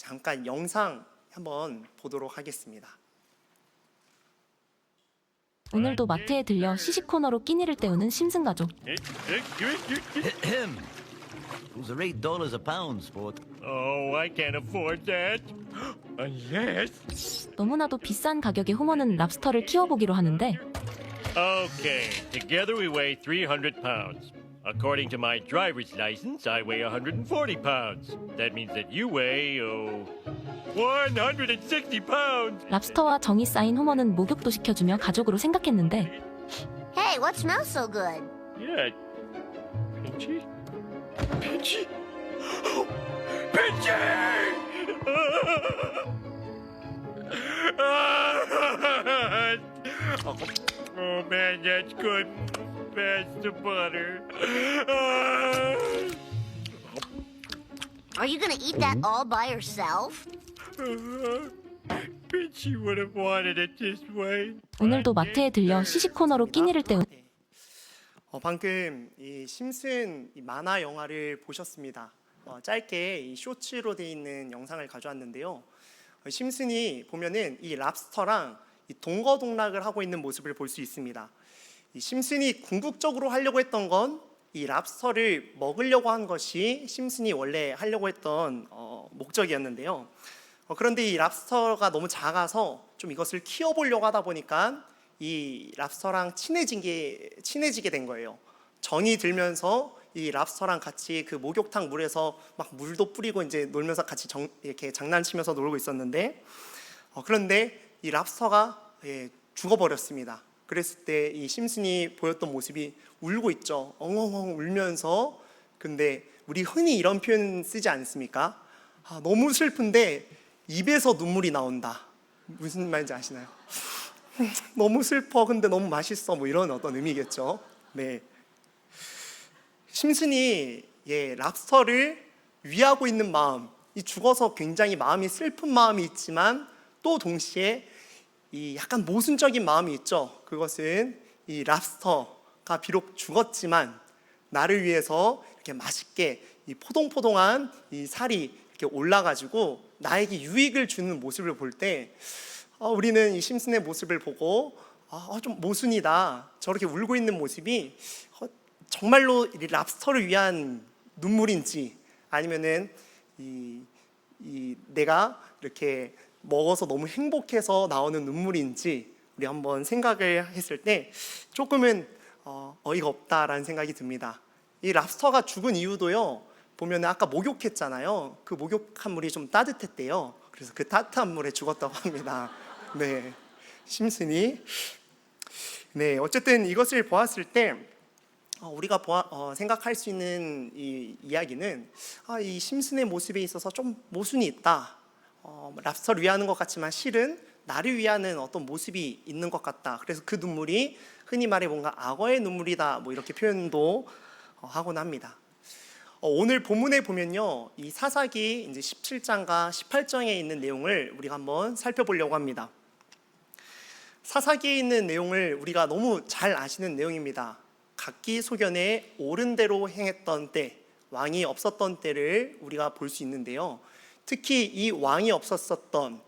잠깐 영상 한번 보도록 하겠습니다. 오늘도 마트에 들려 시식 코너로 끼니를 때우는 심슨 가족. Those are $8 a pound, sport. Oh, I can't afford that. Unless... 너무나도 비싼 가격의 호머는 랍스터를 키워보기로 하는데 Okay, together we weigh 300 pounds. According to my driver's license, I weigh 140 pounds. That means that you weigh, 160 pounds. 랍스터와 정이 쌓인 호머는 목욕도 시켜주며 가족으로 생각했는데 Hey, what smells so good? Yeah. Pinchy? Pinchy? Pinchy! Oh man, that's good. Pass the butter. Are you gonna eat that all by yourself? Pinchy would have wanted it this way. 오늘도 마트에 들려 시식 코너로 끼니를 때우는 방금 이 심슨 이 만화 영화를 보셨습니다. 짧게 이 쇼츠로 되어 있는 영상을 가져왔는데요. 심슨이 보면은 이 랍스터랑 이 동거동락을 하고 있는 모습을 볼 수 있습니다. 이 심슨이 궁극적으로 하려고 했던 건 이 랍스터를 먹으려고 한 것이 심슨이 원래 하려고 했던 목적이었는데요. 그런데 이 랍스터가 너무 작아서 좀 이것을 키워보려고 하다 보니까 이 랍스터랑 친해지게 된 거예요. 정이 들면서 이 랍스터랑 같이 그 목욕탕 물에서 막 물도 뿌리고 이제 놀면서 같이 이렇게 장난치면서 놀고 있었는데 그런데 이 랍스터가 죽어버렸습니다. 그랬을 때 이 심슨이 보였던 모습이 울고 있죠. 엉엉엉 울면서. 근데 우리 흔히 이런 표현 쓰지 않습니까? 너무 슬픈데 입에서 눈물이 나온다. 무슨 말인지 아시나요? 너무 슬퍼 근데 너무 맛있어 뭐 이런 어떤 의미겠죠. 네. 심슨이 랍스터를 위하고 있는 마음, 이 죽어서 굉장히 마음이 슬픈 마음이 있지만 또 동시에 이 약간 모순적인 마음이 있죠. 그것은 이 랍스터가 비록 죽었지만 나를 위해서 이렇게 맛있게 이 포동포동한 이 살이 이렇게 올라가지고 나에게 유익을 주는 모습을 볼 때 우리는 이 심슨의 모습을 보고 좀 모순이다. 저렇게 울고 있는 모습이 정말로 이 랍스터를 위한 눈물인지 아니면은 내가 이렇게 먹어서 너무 행복해서 나오는 눈물인지 우리 한번 생각을 했을 때 조금은 어이가 없다라는 생각이 듭니다. 이 랍스터가 죽은 이유도요. 보면 아까 목욕했잖아요. 그 목욕한 물이 좀 따뜻했대요. 그래서 그 따뜻한 물에 죽었다고 합니다. 네, 심슨이. 네, 어쨌든 이것을 보았을 때 우리가 생각할 수 있는 이 이야기는 이 심슨의 모습에 있어서 좀 모순이 있다. 랍스터를 위하는 것 같지만 실은 나를 위하는 어떤 모습이 있는 것 같다. 그래서 그 눈물이 흔히 말해 뭔가 악어의 눈물이다. 뭐 이렇게 표현도 하곤 합니다. 오늘 본문에 보면요, 이 사사기 이제 17장과 18장에 있는 내용을 우리가 한번 살펴보려고 합니다. 사사기에 있는 내용을 우리가 너무 잘 아시는 내용입니다. 각기 소견에 옳은 대로 행했던 때, 왕이 없었던 때를 우리가 볼 수 있는데요. 특히 이 왕이 없었었던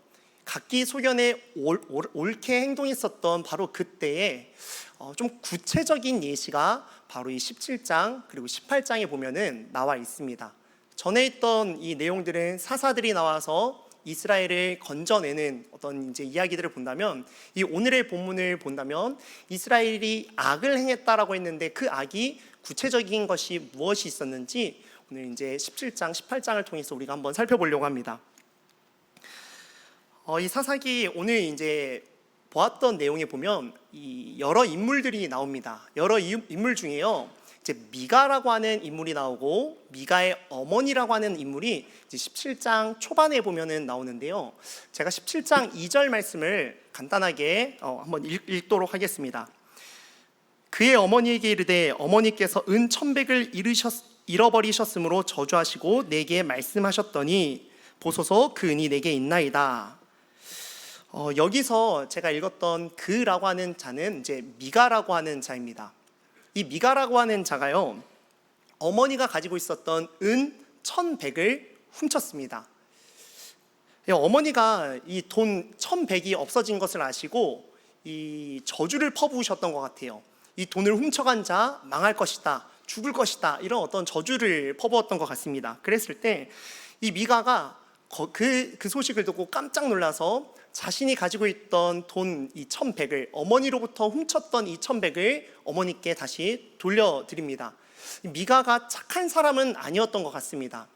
각기 소견에 옳게 행동했었던 바로 그때에 좀 구체적인 예시가 바로 이 17장 그리고 18장에 보면은 나와 있습니다. 전에 있던 이 내용들은 사사들이 나와서 이스라엘을 건져내는 어떤 이제 이야기들을 본다면 이 오늘의 본문을 본다면 이스라엘이 악을 행했다라고 했는데 그 악이 구체적인 것이 무엇이 있었는지 오늘 이제 17장, 18장을 통해서 우리가 한번 살펴보려고 합니다. 이 사사기 오늘 이제 보았던 내용에 보면 이 여러 인물들이 나옵니다. 여러 인물 중에요. 이제 미가라고 하는 인물이 나오고 미가의 어머니라고 하는 인물이 이제 17장 초반에 보면은 나오는데요. 제가 17장 2절 말씀을 간단하게 한번 읽도록 하겠습니다. 그의 어머니에게 이르되 어머니께서 은 1,100을 잃어버리셨으므로 저주하시고 내게 말씀하셨더니 보소서 그 은이 내게 있나이다. 여기서 제가 읽었던 그라고 하는 자는 이제 미가라고 하는 자입니다. 이 미가라고 하는 자가요, 어머니가 가지고 있었던 은 1,100을 훔쳤습니다. 어머니가 이 돈 1,100이 없어진 것을 아시고 이 저주를 퍼부으셨던 것 같아요. 이 돈을 훔쳐간 자 망할 것이다, 죽을 것이다, 이런 어떤 저주를 퍼부었던 것 같습니다. 그랬을 때 이 미가가 그 소식을 듣고 깜짝 놀라서 자신이 가지고 있던 돈 이 1,100을, 어머니로부터 훔쳤던 이 1,100을 어머니께 다시 돌려드립니다. 미가가 착한 사람은 아니었던 것 같습니다.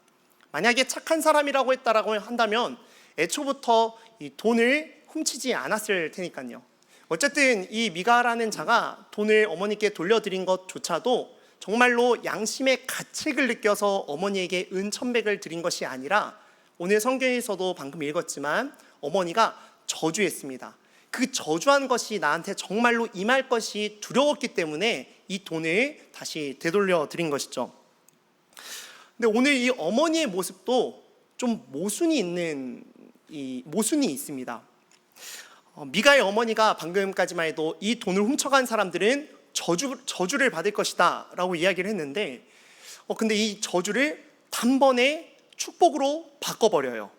만약에 착한 사람이라고 했다라고 한다면 애초부터 이 돈을 훔치지 않았을 테니까요. 어쨌든 이 미가라는 자가 돈을 어머니께 돌려드린 것조차도 정말로 양심의 가책을 느껴서 어머니에게 은 1,100을 드린 것이 아니라 오늘 성경에서도 방금 읽었지만 어머니가 저주했습니다. 그 저주한 것이 나한테 정말로 임할 것이 두려웠기 때문에 이 돈을 다시 되돌려 드린 것이죠. 근데 오늘 이 어머니의 모습도 좀 모순이 있습니다. 미가의 어머니가 방금까지만 해도 이 돈을 훔쳐간 사람들은 저주를 받을 것이다 라고 이야기를 했는데 근데 이 저주를 단번에 축복으로 바꿔버려요.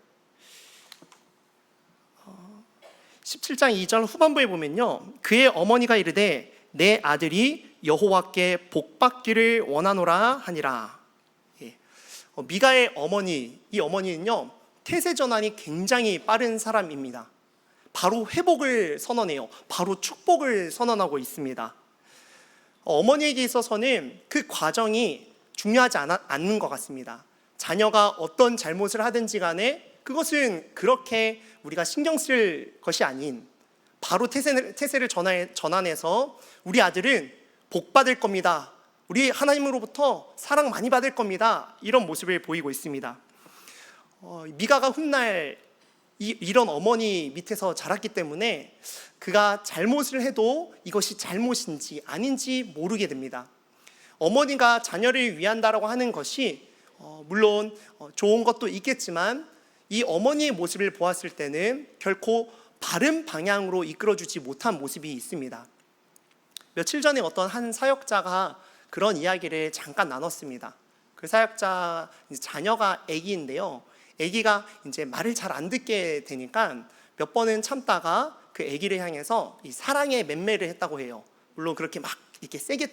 17장 2절 후반부에 보면요, 그의 어머니가 이르되 내 아들이 여호와께 복받기를 원하노라 하니라. 미가의 어머니, 이 어머니는요 태세 전환이 굉장히 빠른 사람입니다. 바로 회복을 선언해요. 바로 축복을 선언하고 있습니다. 어머니에게 있어서는 그 과정이 중요하지 않는 것 같습니다. 자녀가 어떤 잘못을 하든지 간에 그것은 그렇게 우리가 신경 쓸 것이 아닌 바로 태세를 전환해서 우리 아들은 복 받을 겁니다, 우리 하나님으로부터 사랑 많이 받을 겁니다, 이런 모습을 보이고 있습니다. 미가가 훗날 이런 어머니 밑에서 자랐기 때문에 그가 잘못을 해도 이것이 잘못인지 아닌지 모르게 됩니다. 어머니가 자녀를 위한다라고 하는 것이 물론 좋은 것도 있겠지만 이 어머니의 모습을 보았을 때는 결코 바른 방향으로 이끌어주지 못한 모습이 있습니다. 며칠 전에 어떤 한 사역자가 그런 이야기를 잠깐 나눴습니다. 그 사역자 자녀가 아기인데요, 아기가 이제 말을 잘 안 듣게 되니까 몇 번은 참다가 그 아기를 향해서 이 사랑의 맴매를 했다고 해요. 물론 그렇게 막 이렇게 세게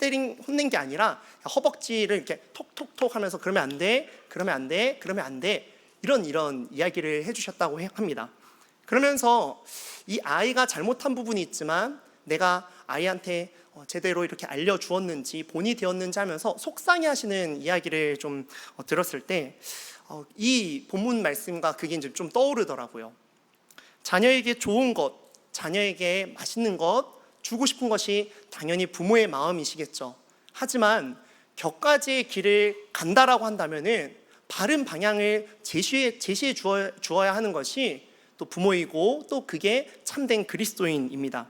혼낸 게 아니라 허벅지를 이렇게 톡톡톡 하면서 그러면 안 돼, 그러면 안 돼, 그러면 안 돼, 이런 이야기를 해주셨다고 합니다. 그러면서 이 아이가 잘못한 부분이 있지만 내가 아이한테 제대로 이렇게 알려주었는지 본이 되었는지 하면서 속상해하시는 이야기를 좀 들었을 때 이 본문 말씀과 그게 이제 좀 떠오르더라고요. 자녀에게 좋은 것, 자녀에게 맛있는 것 주고 싶은 것이 당연히 부모의 마음이시겠죠. 하지만 격가지의 길을 간다라고 한다면은 바른 방향을 제시해 주어야 하는 것이 또 부모이고 또 그게 참된 그리스도인입니다.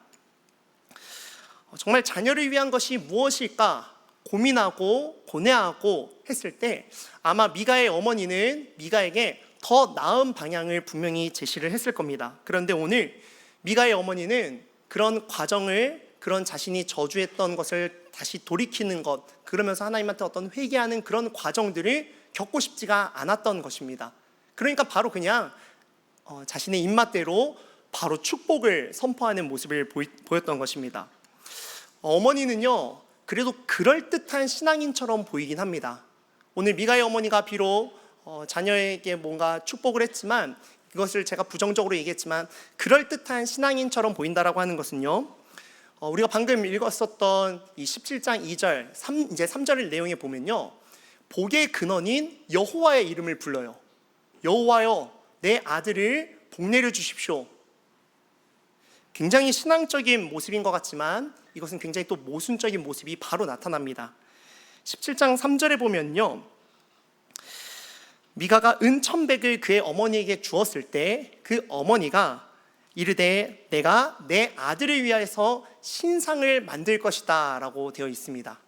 정말 자녀를 위한 것이 무엇일까 고민하고 고뇌하고 했을 때 아마 미가의 어머니는 미가에게 더 나은 방향을 분명히 제시를 했을 겁니다. 그런데 오늘 미가의 어머니는 그런 과정을, 그런 자신이 저주했던 것을 다시 돌이키는 것, 그러면서 하나님한테 어떤 회개하는 그런 과정들을 겪고 싶지가 않았던 것입니다. 그러니까 바로 그냥 자신의 입맛대로 바로 축복을 선포하는 모습을 보였던 것입니다. 어머니는요 그래도 그럴듯한 신앙인처럼 보이긴 합니다. 오늘 미가의 어머니가 비록 자녀에게 뭔가 축복을 했지만 이것을 제가 부정적으로 얘기했지만 그럴듯한 신앙인처럼 보인다라고 하는 것은요, 우리가 방금 읽었었던 이 17장 2절 이제 3절 내용에 보면요, 복의 근원인 여호와의 이름을 불러요. 여호와여, 내 아들을 복내려 주십시오. 굉장히 신앙적인 모습인 것 같지만 이것은 굉장히 또 모순적인 모습이 바로 나타납니다. 17장 3절에 보면요, 미가가 은 1,100을 그의 어머니에게 주었을 때 그 어머니가 이르되 내가 내 아들을 위하여서 신상을 만들 것이다 라고 되어 있습니다.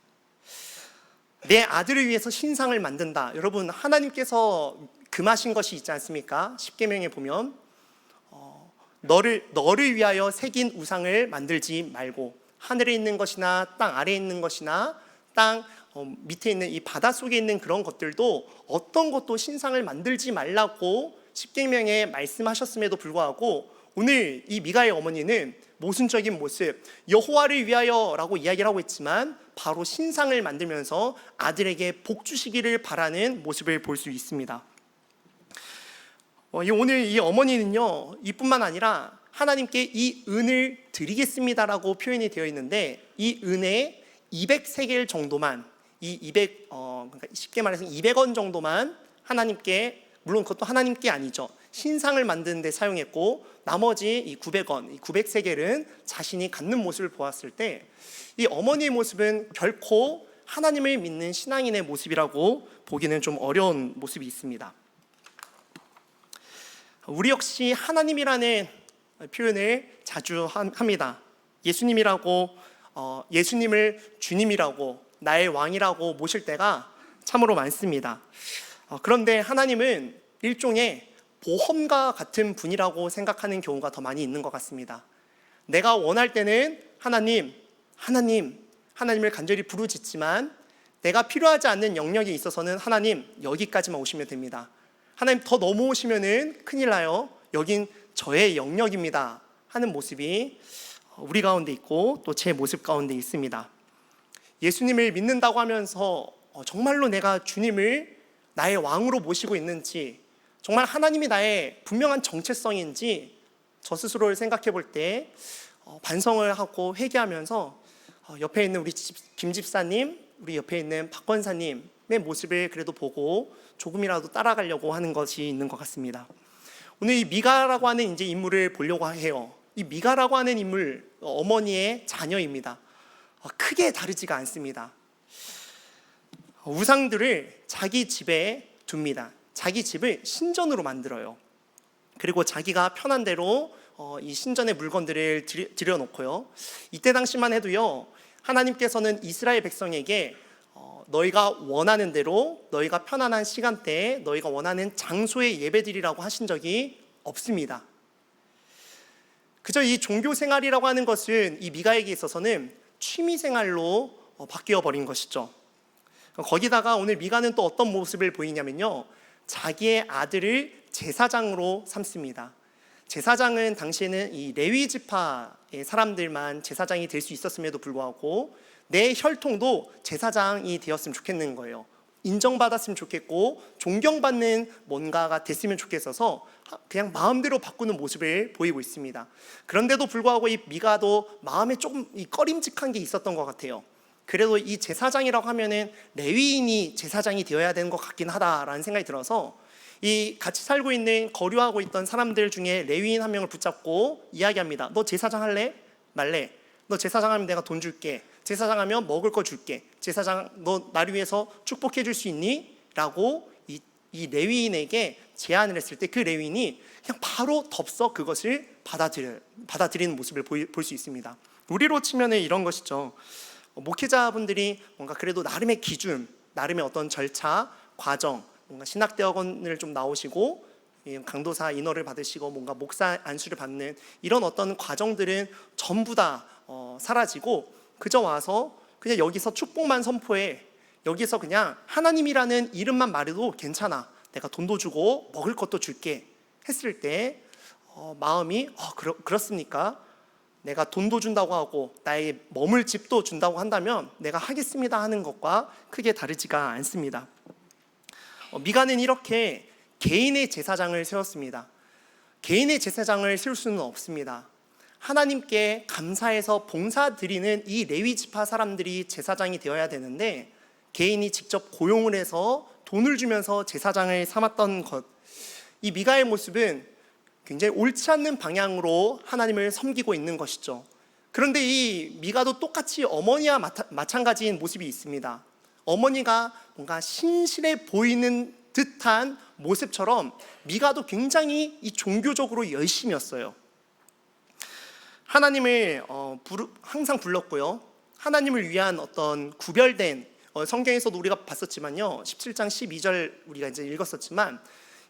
내 아들을 위해서 신상을 만든다. 여러분, 하나님께서 금하신 것이 있지 않습니까? 십계명에 보면 너를 위하여 새긴 우상을 만들지 말고 하늘에 있는 것이나 땅 아래에 있는 것이나 땅 밑에 있는 이 바다 속에 있는 그런 것들도 어떤 것도 신상을 만들지 말라고 십계명에 말씀하셨음에도 불구하고 오늘 이 미가의 어머니는 모순적인 모습, 여호와를 위하여라고 이야기를 하고 있지만 바로 신상을 만들면서 아들에게 복 주시기를 바라는 모습을 볼 수 있습니다. 오늘 이 어머니는요, 이뿐만 아니라 하나님께 이 은을 드리겠습니다라고 표현이 되어 있는데, 이 은에 200세겔 정도만, 그러니까 쉽게 말해서 200원 정도만 하나님께, 물론 그것도 하나님께 아니죠, 신상을 만드는 데 사용했고, 나머지 이 900원, 이 900세겔은 자신이 갖는 모습을 보았을 때 이 어머니의 모습은 결코 하나님을 믿는 신앙인의 모습이라고 보기는 좀 어려운 모습이 있습니다. 우리 역시 하나님이라는 표현을 자주 합니다. 예수님이라고, 예수님을 주님이라고, 나의 왕이라고 모실 때가 참으로 많습니다. 그런데 하나님은 일종의 보험과 같은 분이라고 생각하는 경우가 더 많이 있는 것 같습니다. 내가 원할 때는 하나님을 간절히 부르짖지만, 내가 필요하지 않는 영역에 있어서는 하나님, 여기까지만 오시면 됩니다. 하나님 더 넘어오시면은 큰일 나요. 여긴 저의 영역입니다 하는 모습이 우리 가운데 있고 또 제 모습 가운데 있습니다. 예수님을 믿는다고 하면서 정말로 내가 주님을 나의 왕으로 모시고 있는지, 정말 하나님이 나의 분명한 정체성인지 저 스스로를 생각해 볼 때 반성을 하고 회개하면서 옆에 있는 우리 김 집사님, 우리 옆에 있는 박 권사님의 모습을 그래도 보고 조금이라도 따라가려고 하는 것이 있는 것 같습니다. 오늘 이 미가라고 하는 이제 인물을 보려고 해요. 이 미가라고 하는 인물, 어머니의 자녀입니다. 크게 다르지가 않습니다. 우상들을 자기 집에 둡니다. 자기 집을 신전으로 만들어요. 그리고 자기가 편한 대로 이 신전의 물건들을 들여놓고요. 이때 당시만 해도요, 하나님께서는 이스라엘 백성에게 너희가 원하는 대로, 너희가 편안한 시간대에 너희가 원하는 장소에 예배드리라고 하신 적이 없습니다. 그저 이 종교 생활이라고 하는 것은 이 미가에게 있어서는 취미 생활로 바뀌어 버린 것이죠. 거기다가 오늘 미가는 또 어떤 모습을 보이냐면요, 자기의 아들을 제사장으로 삼습니다. 제사장은 당시에는 이 레위 지파의 사람들만 제사장이 될 수 있었음에도 불구하고 내 혈통도 제사장이 되었으면 좋겠는 거예요. 인정받았으면 좋겠고 존경받는 뭔가가 됐으면 좋겠어서 그냥 마음대로 바꾸는 모습을 보이고 있습니다. 그런데도 불구하고 이 미가도 마음에 조금 꺼림직한 게 있었던 것 같아요. 그래도 이 제사장이라고 하면은 레위인이 제사장이 되어야 되는 것 같긴 하다라는 생각이 들어서 이 같이 살고 있는, 거류하고 있던 사람들 중에 레위인 한 명을 붙잡고 이야기합니다. 너 제사장 할래? 말래? 너 제사장 하면 내가 돈 줄게. 제사장 하면 먹을 거 줄게. 제사장, 너 나를 위해서 축복해 줄 수 있니? 라고 이 레위인에게 제안을 했을 때 그 레위인이 그냥 바로 덥석 그것을 받아들이는 모습을 볼 수 있습니다. 우리로 치면 이런 것이죠. 목회자분들이 뭔가 그래도 나름의 기준, 나름의 어떤 절차, 과정, 뭔가 신학대학원을 좀 나오시고 강도사 인허를 받으시고 뭔가 목사 안수를 받는 이런 어떤 과정들은 전부 다 사라지고 그저 와서 그냥 여기서 축복만 선포해, 여기서 그냥 하나님이라는 이름만 말해도 괜찮아, 내가 돈도 주고 먹을 것도 줄게 했을 때 마음이 그렇습니까? 내가 돈도 준다고 하고 나의 머물 집도 준다고 한다면 내가 하겠습니다 하는 것과 크게 다르지가 않습니다. 미가는 이렇게 개인의 제사장을 세웠습니다. 개인의 제사장을 세울 수는 없습니다. 하나님께 감사해서 봉사드리는 이 레위 지파 사람들이 제사장이 되어야 되는데 개인이 직접 고용을 해서 돈을 주면서 제사장을 삼았던 것, 이 미가의 모습은 굉장히 옳지 않는 방향으로 하나님을 섬기고 있는 것이죠. 그런데 이 미가도 똑같이 어머니와 마찬가지인 모습이 있습니다. 어머니가 뭔가 신실해 보이는 듯한 모습처럼 미가도 굉장히 이 종교적으로 열심이었어요. 하나님을 항상 불렀고요. 하나님을 위한 어떤 구별된, 성경에서도 우리가 봤었지만요, 17장 12절 우리가 이제 읽었었지만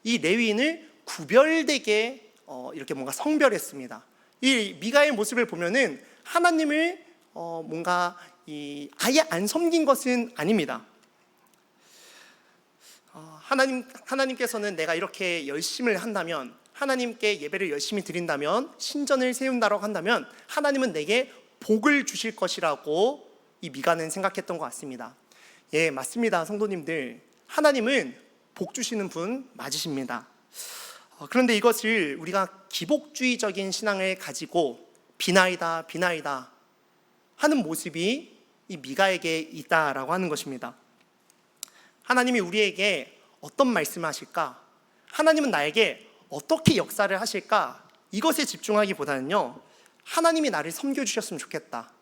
이 레위인을 구별되게 이렇게 뭔가 성별했습니다. 이 미가의 모습을 보면은 하나님을 뭔가 아예 안 섬긴 것은 아닙니다. 하나님께서는 내가 이렇게 열심을 한다면, 하나님께 예배를 열심히 드린다면, 신전을 세운다라고 한다면 하나님은 내게 복을 주실 것이라고 이 미가는 생각했던 것 같습니다. 예, 맞습니다. 성도님들, 하나님은 복 주시는 분 맞으십니다. 그런데 이것을 우리가 기복주의적인 신앙을 가지고 비나이다 하는 모습이 이 미가에게 있다라고 하는 것입니다. 하나님이 우리에게 어떤 말씀을 하실까? 하나님은 나에게 어떻게 역사를 하실까? 이것에 집중하기보다는요, 하나님이 나를 섬겨주셨으면 좋겠다.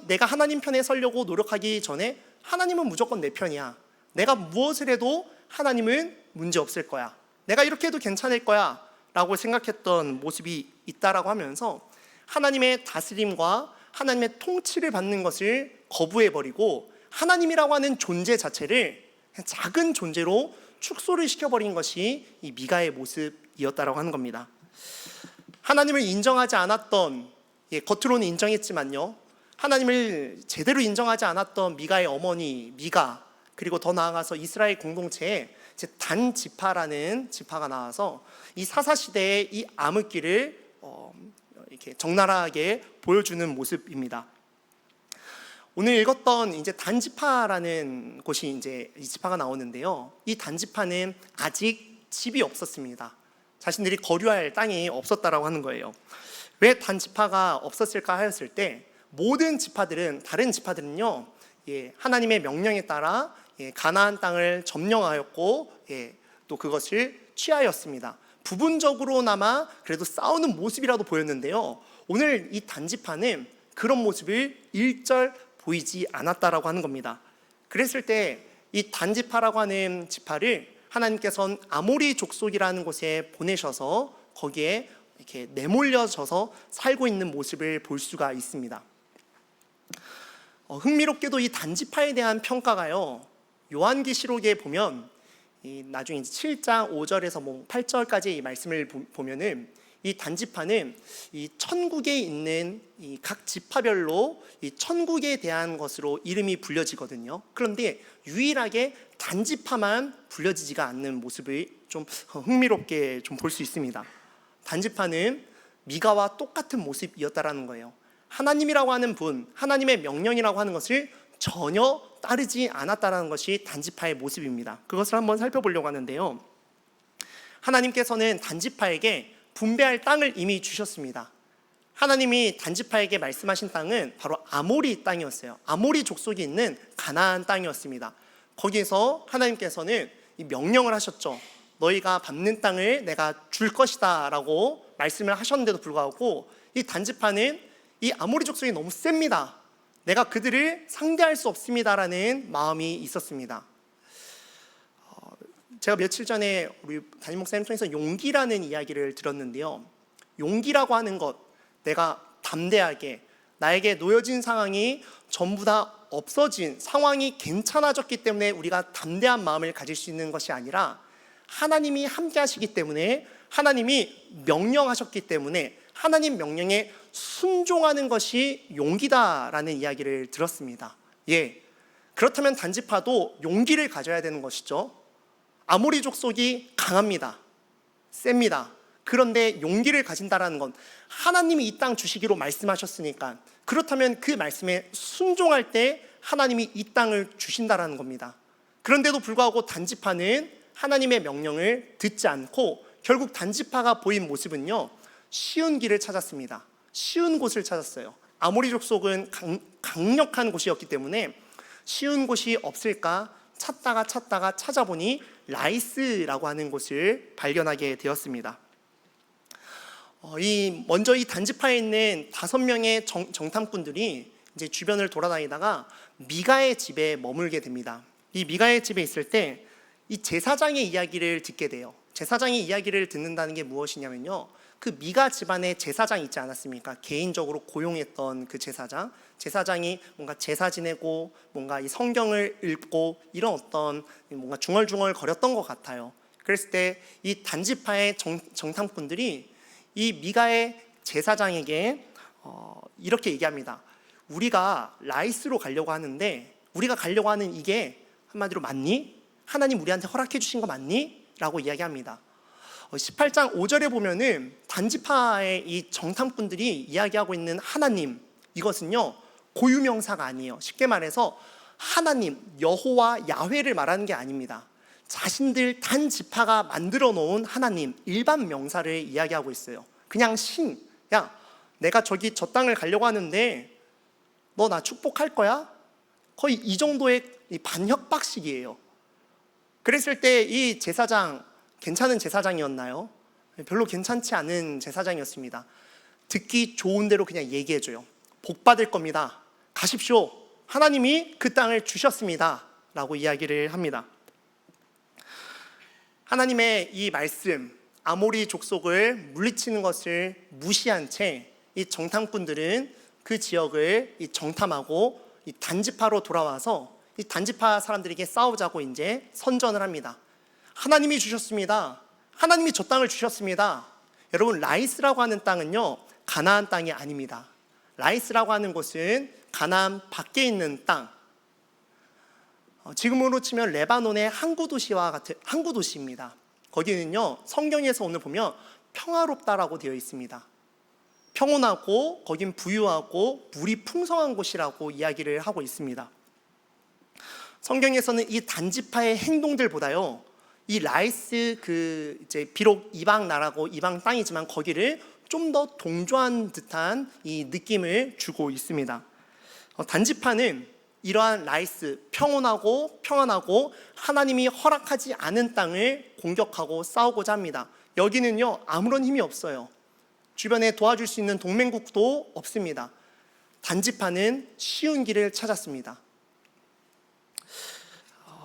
내가 하나님 편에 서려고 노력하기 전에 하나님은 무조건 내 편이야. 내가 무엇을 해도 하나님은 문제 없을 거야. 내가 이렇게 해도 괜찮을 거야 라고 생각했던 모습이 있다라고 하면서 하나님의 다스림과 하나님의 통치를 받는 것을 거부해버리고 하나님이라고 하는 존재 자체를 작은 존재로 축소를 시켜버린 것이 이 미가의 모습이었다라고 하는 겁니다. 하나님을 인정하지 않았던, 겉으로는 인정했지만요, 하나님을 제대로 인정하지 않았던 미가의 어머니 미가, 그리고 더 나아가서 이스라엘 공동체에 단 지파라는 지파가 나와서 이 사사시대의 이 암흑기를 이렇게 적나라하게 보여주는 모습입니다. 오늘 읽었던 이제 단지파라는 곳이 이제 이 지파가 나오는데요. 이 단지파는 아직 집이 없었습니다. 자신들이 거류할 땅이 없었다라고 하는 거예요. 왜 단지파가 없었을까 하였을 때 모든 지파들은, 다른 지파들은요, 하나님의 명령에 따라 가나안 땅을 점령하였고 또 그것을 취하였습니다. 부분적으로나마 그래도 싸우는 모습이라도 보였는데요, 오늘 이 단지파는 그런 모습을 일절 보이지 않았다라고 하는 겁니다. 그랬을 때 이 단지파라고 하는 지파를 하나님께서는 아모리 족속이라는 곳에 보내셔서 거기에 이렇게 내몰려져서 살고 있는 모습을 볼 수가 있습니다. 흥미롭게도 이 단지파에 대한 평가가요, 요한계시록에 보면 나중에 7장 5절에서 8절까지 이 말씀을 보면은 이 단지파는 이 천국에 있는 이 각 지파별로 이 천국에 대한 것으로 이름이 불려지거든요. 그런데 유일하게 단지파만 불려지지가 않는 모습을 좀 흥미롭게 좀 볼 수 있습니다. 단지파는 미가와 똑같은 모습이었다라는 거예요. 하나님이라고 하는 분, 하나님의 명령이라고 하는 것을 전혀 따르지 않았다라는 것이 단지파의 모습입니다. 그것을 한번 살펴보려고 하는데요, 하나님께서는 단지파에게 분배할 땅을 이미 주셨습니다. 하나님이 단지파에게 말씀하신 땅은 바로 아모리 땅이었어요. 아모리 족속이 있는 가나안 땅이었습니다. 거기에서 하나님께서는 이 명령을 하셨죠. 너희가 밟는 땅을 내가 줄 것이다 라고 말씀을 하셨는데도 불구하고 이 단지파는 이 아모리 족속이 너무 셉니다. 내가 그들을 상대할 수 없습니다라는 마음이 있었습니다. 제가 며칠 전에 우리 담임 목사님 통해서 용기라는 이야기를 들었는데요, 용기라고 하는 것, 내가 담대하게 나에게 놓여진 상황이 전부 다 없어진, 상황이 괜찮아졌기 때문에 우리가 담대한 마음을 가질 수 있는 것이 아니라 하나님이 함께 하시기 때문에, 하나님이 명령하셨기 때문에 하나님 명령에 순종하는 것이 용기다라는 이야기를 들었습니다. 그렇다면 단지파도 용기를 가져야 되는 것이죠. 아모리 족속이 강합니다. 셉니다. 그런데 용기를 가진다라는 건 하나님이 이 땅 주시기로 말씀하셨으니까, 그렇다면 그 말씀에 순종할 때 하나님이 이 땅을 주신다라는 겁니다. 그런데도 불구하고 단지파는 하나님의 명령을 듣지 않고 결국 단지파가 보인 모습은요, 쉬운 길을 찾았습니다. 쉬운 곳을 찾았어요. 아모리 족속은 강력한 곳이었기 때문에 쉬운 곳이 없을까 찾다가 찾아보니 라이스라고 하는 곳을 발견하게 되었습니다. 먼저 이 단지파에 있는 5명의 정탐꾼들이 이제 주변을 돌아다니다가 미가의 집에 머물게 됩니다. 이 미가의 집에 있을 때 이 제사장의 이야기를 듣게 돼요. 제사장의 이야기를 듣는다는 게 무엇이냐면요, 그 미가 집안에 제사장이 있지 않았습니까? 개인적으로 고용했던 그 제사장이 뭔가 제사 지내고 뭔가 이 성경을 읽고 이런 어떤 뭔가 중얼중얼 거렸던 것 같아요. 그랬을 때 이 단지파의 정탐꾼들이 이 미가의 제사장에게 이렇게 얘기합니다. 우리가 라이스로 가려고 하는데, 우리가 가려고 하는 이게 한마디로 맞니? 하나님 우리한테 허락해 주신 거 맞니? 라고 이야기합니다. 18장 5절에 보면은 단지파의 이 정탐꾼들이 이야기하고 있는 하나님, 이것은요 고유명사가 아니에요. 쉽게 말해서 하나님, 여호와, 야훼를 말하는 게 아닙니다. 자신들 단지파가 만들어 놓은 하나님, 일반 명사를 이야기하고 있어요. 그냥 신, 야 내가 저기 저 땅을 가려고 하는데 너 나 축복할 거야? 거의 이 정도의 이 반협박식이에요. 그랬을 때 이 제사장 괜찮은 제사장이었나요? 별로 괜찮지 않은 제사장이었습니다. 듣기 좋은 대로 그냥 얘기해줘요. 복 받을 겁니다. 가십시오. 하나님이 그 땅을 주셨습니다. 라고 이야기를 합니다. 하나님의 이 말씀, 아모리 족속을 물리치는 것을 무시한 채 이 정탐꾼들은 그 지역을 이 정탐하고 이 단지파로 돌아와서 이 단지파 사람들에게 싸우자고 이제 선전을 합니다. 하나님이 주셨습니다. 하나님이 저 땅을 주셨습니다. 여러분, 라이스라고 하는 땅은요 가나안 땅이 아닙니다. 라이스라고 하는 곳은 가나안 밖에 있는 땅, 지금으로 치면 레바논의 항구 도시와 같은 항구 도시입니다. 거기는요 성경에서 오늘 보면 평화롭다라고 되어 있습니다. 평온하고 거긴 부유하고 물이 풍성한 곳이라고 이야기를 하고 있습니다. 성경에서는 이 단지파의 행동들보다요 이 라이스 그 이제 비록 이방 나라고 이방 땅이지만 거기를 좀 더 동조한 듯한 이 느낌을 주고 있습니다. 단지파는 이러한 라이스, 평온하고 평안하고 하나님이 허락하지 않은 땅을 공격하고 싸우고자 합니다. 여기는요 아무런 힘이 없어요. 주변에 도와줄 수 있는 동맹국도 없습니다. 단지파는 쉬운 길을 찾았습니다.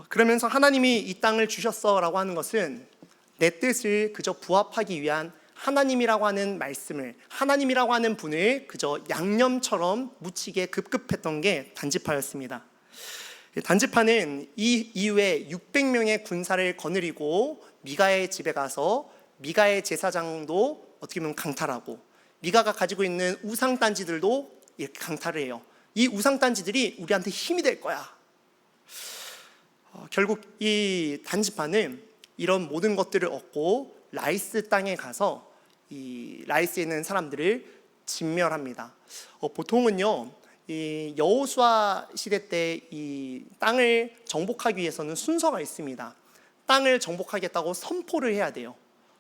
그러면서 하나님이 이 땅을 주셨어라고 하는 것은 내 뜻을 그저 부합하기 위한 하나님이라고 하는 말씀을, 하나님이라고 하는 분을 그저 양념처럼 묻히게 급급했던 게 단지파였습니다. 단지파는 이 이후에 600명의 군사를 거느리고 미가의 집에 가서 미가의 제사장도 어떻게 보면 강탈하고 미가가 가지고 있는 우상단지들도 이렇게 강탈을 해요. 이 우상단지들이 우리한테 힘이 될 거야. 결국 이 단지파는 이런 모든 것들을 얻고 라이스 땅에 가서 이 라이스에 있는 사람들을 진멸합니다. 보통은요 이 여호수아 시대 때 이 땅을 정복하기 위해서는 순서가 있습니다. 땅을 정복하겠다고 선포를 해야 돼요.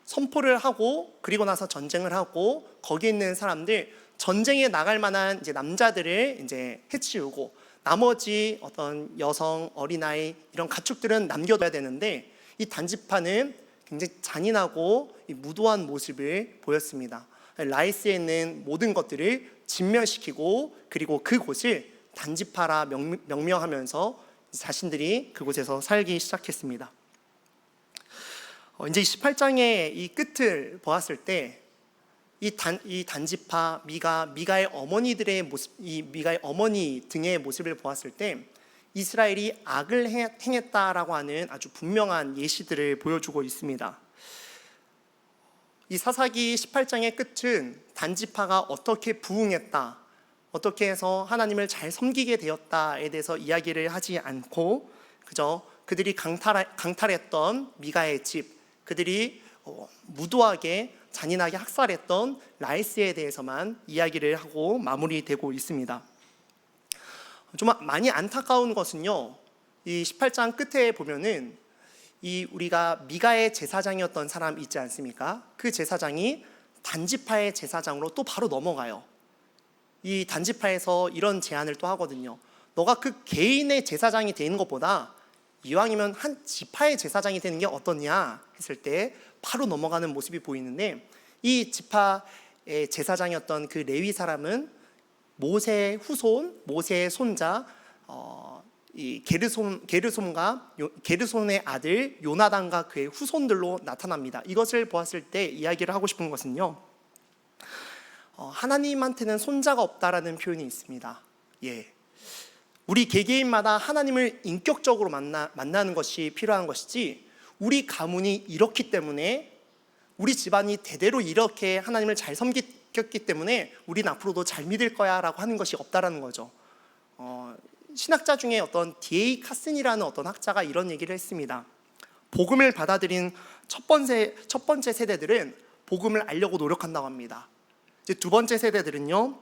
선포를 하고 그리고 나서 전쟁을 하고 거기에 있는 사람들, 전쟁에 나갈 만한 이제 남자들을 이제 해치우고 나머지 어떤 여성, 어린아이 이런 가축들은 남겨둬야 되는데 이 단지파는 굉장히 잔인하고 무도한 모습을 보였습니다. 라이스에 있는 모든 것들을 진멸시키고 그리고 그곳을 단지파라 명명하면서 자신들이 그곳에서 살기 시작했습니다. 이제 18장의 이 끝을 보았을 때 이 단지파 미가의 어머니들의 모습, 이 미가의 어머니 등의 모습을 보았을 때 이스라엘이 악을 행했다라고 하는 아주 분명한 예시들을 보여주고 있습니다. 이 사사기 18장의 끝은 단지파가 어떻게 부응했다, 어떻게 해서 하나님을 잘 섬기게 되었다에 대해서 이야기를 하지 않고 그저 그들이 강탈했던 미가의 집, 그들이 무도하게 잔인하게 학살했던 라이스에 대해서만 이야기를 하고 마무리되고 있습니다. 좀 많이 안타까운 것은요, 이 18장 끝에 보면은 이 우리가 미가의 제사장이었던 사람 있지 않습니까? 그 제사장이 단지파의 제사장으로 또 바로 넘어가요. 이 단지파에서 이런 제안을 또 하거든요. 너가 그 개인의 제사장이 되는 것보다 이왕이면 한 지파의 제사장이 되는 게 어떻냐 했을 때 바로 넘어가는 모습이 보이는데, 이 지파의 제사장이었던 그 레위 사람은 모세의 후손, 모세의 손자 이 게르손의 아들 요나단과 그의 후손들로 나타납니다. 이것을 보았을 때 이야기를 하고 싶은 것은요, 하나님한테는 손자가 없다라는 표현이 있습니다. 우리 개개인마다 하나님을 인격적으로 만나는 것이 필요한 것이지, 우리 가문이 이렇기 때문에, 우리 집안이 대대로 이렇게 하나님을 잘 섬겼기 때문에 우리는 앞으로도 잘 믿을 거야 라고 하는 것이 없다라는 거죠. 신학자 중에 어떤 D.A. 카슨이라는 어떤 학자가 이런 얘기를 했습니다. 복음을 받아들인 첫 번째 세대들은 복음을 알려고 노력한다고 합니다. 이제 두 번째 세대들은요,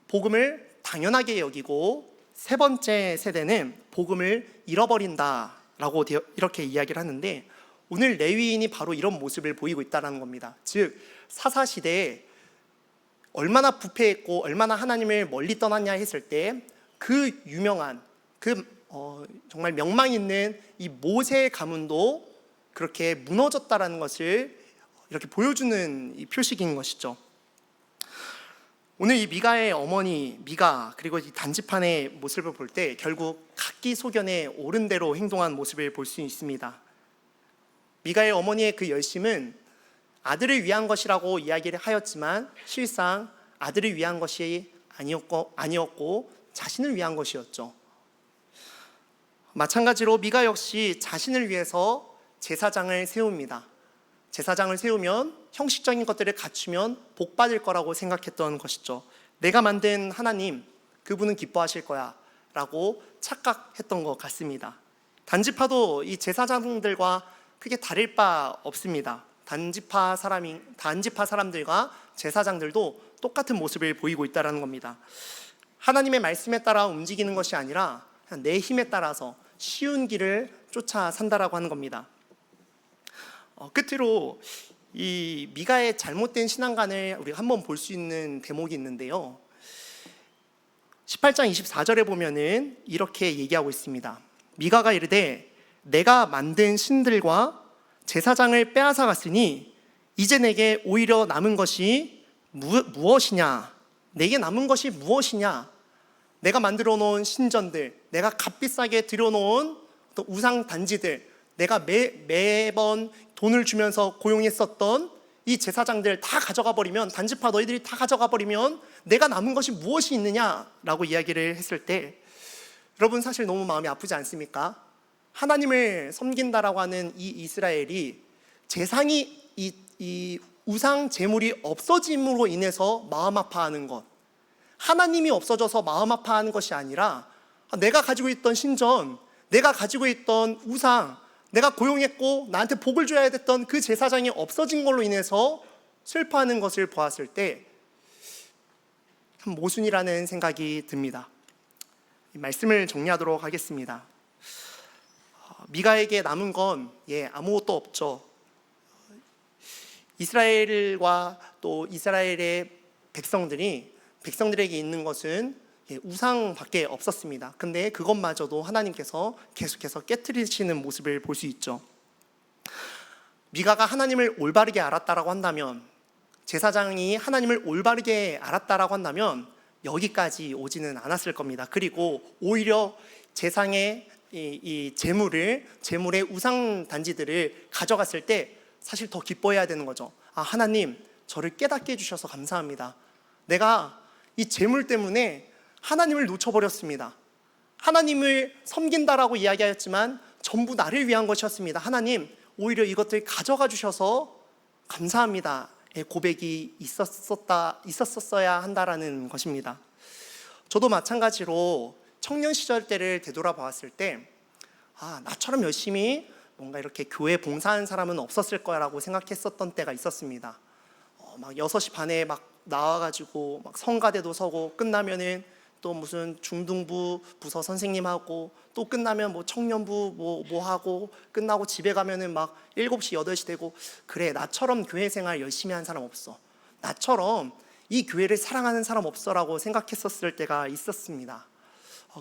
복음을 당연하게 여기고, 세 번째 세대는 복음을 잃어버린다라고 이렇게 이야기를 하는데, 오늘 레위인이 바로 이런 모습을 보이고 있다는 겁니다. 즉 사사시대에 얼마나 부패했고 얼마나 하나님을 멀리 떠났냐 했을 때 그 유명한 정말 명망 있는 이 모세의 가문도 그렇게 무너졌다라는 것을 이렇게 보여주는 이 표식인 것이죠. 오늘 이 미가의 어머니 미가, 그리고 이 단지판의 모습을 볼 때 결국 각기 소견에 옳은 대로 행동한 모습을 볼 수 있습니다. 미가의 어머니의 그 열심은 아들을 위한 것이라고 이야기를 하였지만 실상 아들을 위한 것이 아니었고 자신을 위한 것이었죠. 마찬가지로 미가 역시 자신을 위해서 제사장을 세웁니다. 제사장을 세우면 형식적인 것들을 갖추면 복 받을 거라고 생각했던 것이죠. 내가 만든 하나님, 그분은 기뻐하실 거야 라고 착각했던 것 같습니다. 단지파도 이 제사장들과 크게 다를 바 없습니다. 단지파 사람들과 제사장들도 똑같은 모습을 보이고 있다는 겁니다. 하나님의 말씀에 따라 움직이는 것이 아니라 그냥 내 힘에 따라서 쉬운 길을 쫓아 산다라고 하는 겁니다. 끝으로 이 미가의 잘못된 신앙관을 우리가 한번 볼 수 있는 대목이 있는데요. 18장 24절에 보면은 이렇게 얘기하고 있습니다. 미가가 이르되 내가 만든 신들과 제사장을 빼앗아 갔으니 이제 내게 오히려 남은 것이 무엇이냐? 내게 남은 것이 무엇이냐? 내가 만들어 놓은 신전들, 내가 값비싸게 들여놓은 또 우상 단지들, 내가 매번 돈을 주면서 고용했었던 이 제사장들 다 가져가 버리면, 단지파 너희들이 다 가져가 버리면 내가 남은 것이 무엇이 있느냐라고 이야기를 했을 때, 여러분 사실 너무 마음이 아프지 않습니까? 하나님을 섬긴다라고 하는 이 이스라엘이 재상이 이 우상 제물이 없어짐으로 인해서 마음 아파하는 것, 하나님이 없어져서 마음 아파하는 것이 아니라 내가 가지고 있던 신전, 내가 가지고 있던 우상, 내가 고용했고 나한테 복을 줘야 됐던 그 제사장이 없어진 걸로 인해서 슬퍼하는 것을 보았을 때 참 모순이라는 생각이 듭니다. 이 말씀을 정리하도록 하겠습니다. 미가에게 남은 건 아무것도 없죠. 이스라엘과 또 이스라엘의 백성들에게 있는 것은 우상밖에 없었습니다. 근데 그것마저도 하나님께서 계속해서 깨트리시는 모습을 볼 수 있죠. 미가가 하나님을 올바르게 알았다라고 한다면, 제사장이 하나님을 올바르게 알았다라고 한다면 여기까지 오지는 않았을 겁니다. 그리고 오히려 제상의 이 제물의 우상 단지들을 가져갔을 때 사실 더 기뻐해야 되는 거죠. 하나님, 저를 깨닫게 해주셔서 감사합니다. 내가 이 제물 때문에 하나님을 놓쳐버렸습니다. 하나님을 섬긴다라고 이야기하였지만 전부 나를 위한 것이었습니다. 하나님, 오히려 이것들 가져가 주셔서 감사합니다. 고백이 있었어야 한다라는 것입니다. 저도 마찬가지로 청년 시절 때를 되돌아보았을 때 나처럼 열심히 뭔가 이렇게 교회 봉사하는 사람은 없었을 거라고 생각했었던 때가 있었습니다. 막 6시 반에 막 나와가지고 막 성가대도 서고, 끝나면은 또 무슨 중등부 부서 선생님하고, 또 끝나면 뭐 청년부 뭐 하고, 끝나고 집에 가면은 막 7시 8시 되고, 그래 나처럼 교회 생활 열심히 한 사람 없어, 나처럼 이 교회를 사랑하는 사람 없어라고 생각했었을 때가 있었습니다.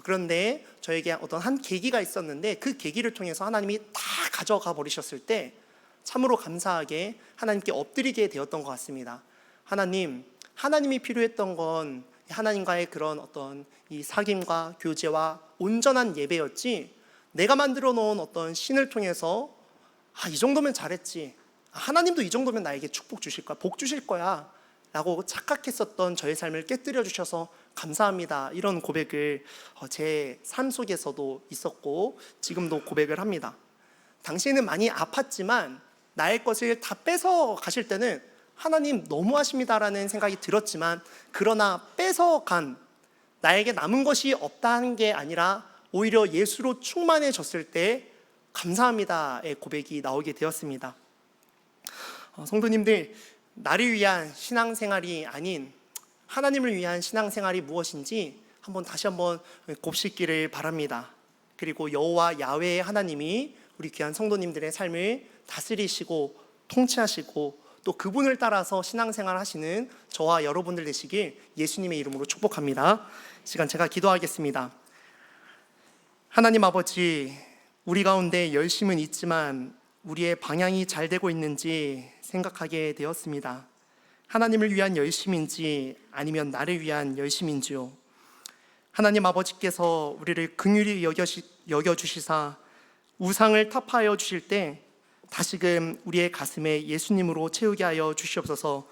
그런데 저에게 어떤 한 계기가 있었는데, 그 계기를 통해서 하나님이 다 가져가 버리셨을 때 참으로 감사하게 하나님께 엎드리게 되었던 것 같습니다. 하나님이 필요했던 건 하나님과의 그런 어떤 이 사귐과 교제와 온전한 예배였지, 내가 만들어 놓은 어떤 신을 통해서 이 정도면 잘했지, 하나님도 이 정도면 나에게 축복 주실 거야, 복 주실 거야 라고 착각했었던 저의 삶을 깨뜨려 주셔서 감사합니다. 이런 고백을 제 삶 속에서도 있었고 지금도 고백을 합니다. 당시에는 많이 아팠지만 나의 것을 다 뺏어 가실 때는 하나님 너무하십니다라는 생각이 들었지만, 그러나 뺏어간 나에게 남은 것이 없다는 게 아니라 오히려 예수로 충만해졌을 때 감사합니다의 고백이 나오게 되었습니다. 성도님들, 나를 위한 신앙생활이 아닌 하나님을 위한 신앙생활이 무엇인지 다시 한번 곱씹기를 바랍니다. 그리고 여호와 야훼의 하나님이 우리 귀한 성도님들의 삶을 다스리시고 통치하시고 또 그분을 따라서 신앙생활 하시는 저와 여러분들 되시길 예수님의 이름으로 축복합니다. 시간 제가 기도하겠습니다. 하나님 아버지, 우리 가운데 열심은 있지만 우리의 방향이 잘 되고 있는지 생각하게 되었습니다. 하나님을 위한 열심인지 아니면 나를 위한 열심인지요. 하나님 아버지께서 우리를 긍휼히 여겨주시사 우상을 타파하여 주실 때 다시금 우리의 가슴에 예수님으로 채우게 하여 주시옵소서.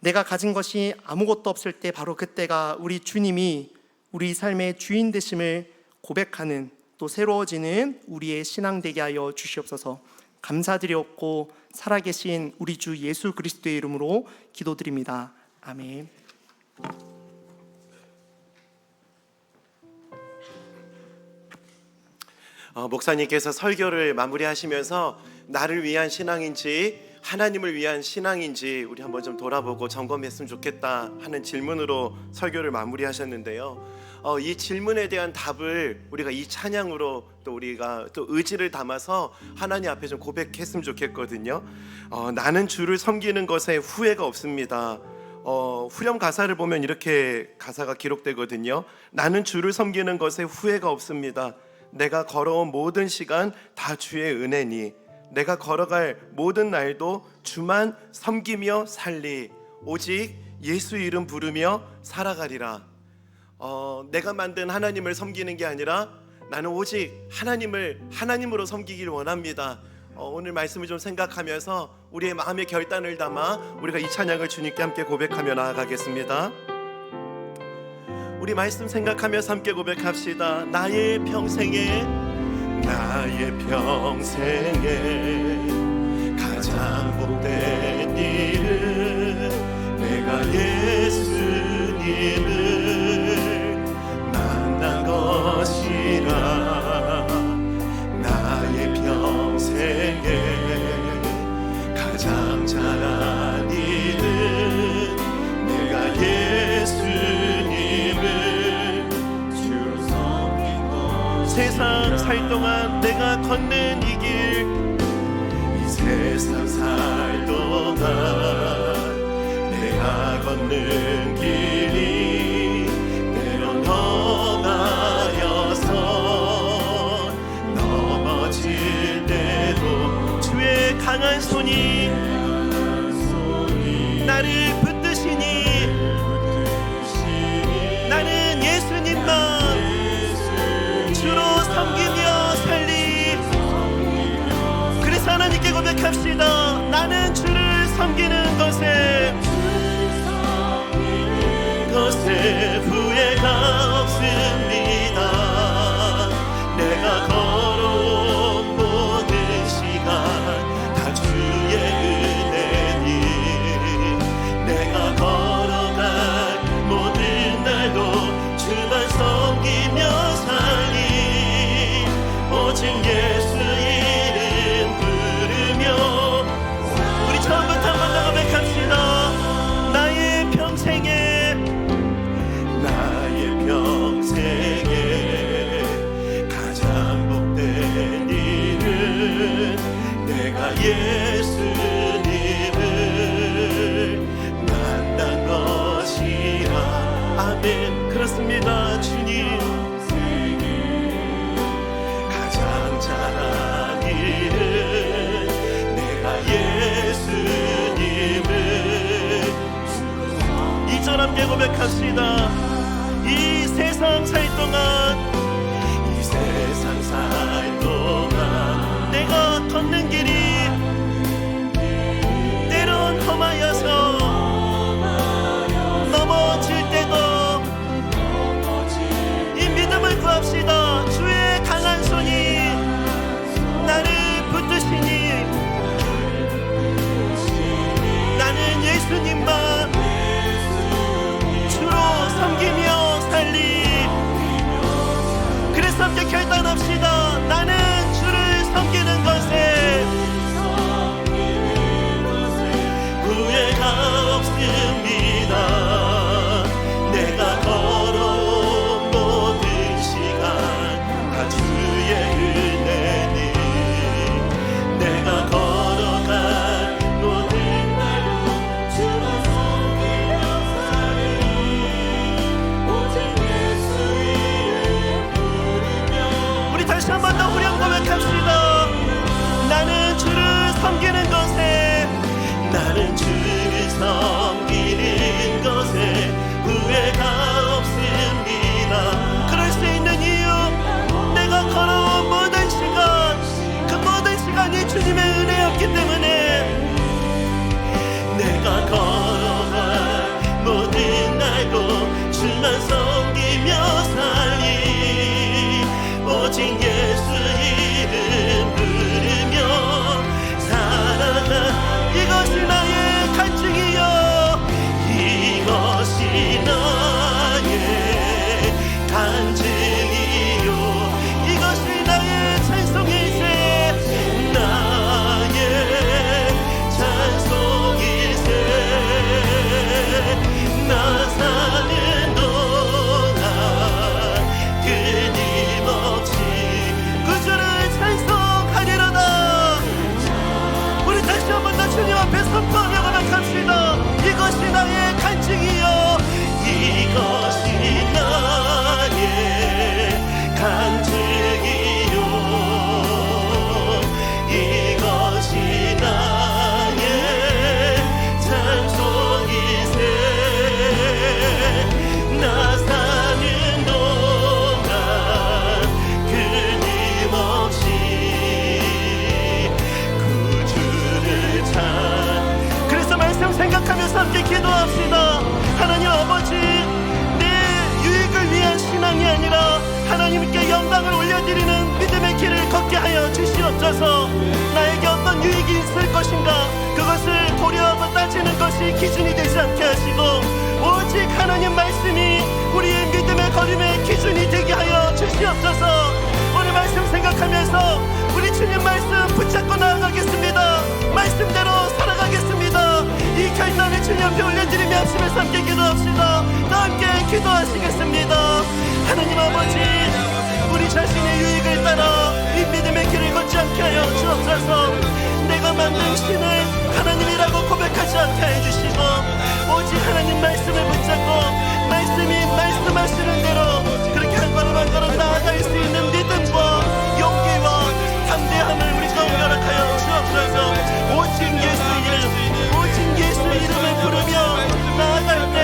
내가 가진 것이 아무것도 없을 때 바로 그때가 우리 주님이 우리 삶의 주인 되심을 고백하는 또 새로워지는 우리의 신앙 되게 하여 주시옵소서. 감사드리옵고 살아계신 우리 주 예수 그리스도의 이름으로 기도드립니다. 아멘. 목사님께서 설교를 마무리하시면서 나를 위한 신앙인지 하나님을 위한 신앙인지 우리 한번 좀 돌아보고 점검했으면 좋겠다 하는 질문으로 설교를 마무리하셨는데요. 이 질문에 대한 답을 우리가 이 찬양으로 또 우리가 또 의지를 담아서 하나님 앞에 좀 고백했으면 좋겠거든요. 나는 주를 섬기는 것에 후회가 없습니다. 후렴 가사를 보면 이렇게 가사가 기록되거든요. 나는 주를 섬기는 것에 후회가 없습니다. 내가 걸어온 모든 시간 다 주의 은혜니 내가 걸어갈 모든 날도 주만 섬기며 살리 오직 예수 이름 부르며 살아가리라. 내가 만든 하나님을 섬기는 게 아니라 나는 오직 하나님을 하나님으로 섬기길 원합니다. 오늘 말씀을 좀 생각하면서 우리의 마음의 결단을 담아 우리가 이 찬양을 주님께 함께 고백하며 나아가겠습니다. 우리 말씀 생각하면서 함께 고백합시다. 나의 평생에 가장 복된 일은 내가 예수님을 만난 것이라. 나의 평생에 가장 잘한 일은 내가 예수님을 주로 섬긴 것. 세상 살 동안 내가 걷는 이 길, 이 세상 살 동안 내가 걷는 길이 때론 험하여서 넘어질 때도 주의 강한 손이 나를 붙드시니 나는 예수님만 주로 섬기며 살리. 그래서 하나님께 고백합시다. 나는 주를 섬기는 것에 후회가 없습니다. 내가 걸어온 모든 시간 다 주의 은혜니 내가 걸어갈 모든 날도 주만 섬기며 살리 오직 예수 이름 부르며. 우리 처음부터 한번 더 고백합시다. 나의 평생에 가장 복된 일은 내가 예수님을 만난 것이라. 아멘. 그렇습니다. 주님 가장 잘한 일은 내가 예수님을. 2절 함께 고백합시다. 이 세상 살 동안 내가 걷는 길이 때론 험하여서 넘어질 때도 이 믿음을 구합시다. 주의 강한 손이 나를 붙드시니 나는 예수님만 주로 섬기며 살리 신앙이 아니라 하나님께 영광을 올려드리는 믿음의 길을 걷게 하여 주시옵소서. 나에게 어떤 유익이 있을 것인가, 그것을 고려하고 따지는 것이 기준이 되지 않게 하시고 오직 하나님 말씀이 우리의 믿음의 걸음의 기준이 되게 하여 주시옵소서. 오늘 말씀 생각하면서 우리 주님 말씀 붙잡고 나아가겠습니다. 말씀대로 살아가겠습니다. 이 결단을 주님 앞에 올려드리며 합심해서 함께 기도합시다. 다 함께 기도하시겠습니다. 하나님 아버지, 우리 자신의 유익을 따라 이 믿음의 길을 걷지 않게 하여 주옵소서. 내가 만든 신을 하나님이라고 고백하지 않게 해주시고 오직 하나님 말씀을 붙잡고 말씀이 말씀하시는 대로 그렇게 한 걸음 한 걸음 나아갈 수 있는 믿음과 용기와 담대함을 우리 가운데 허락하여 주옵소서. 오직 예수 이름, 오직 예수 이름을 부르며 나아갈 때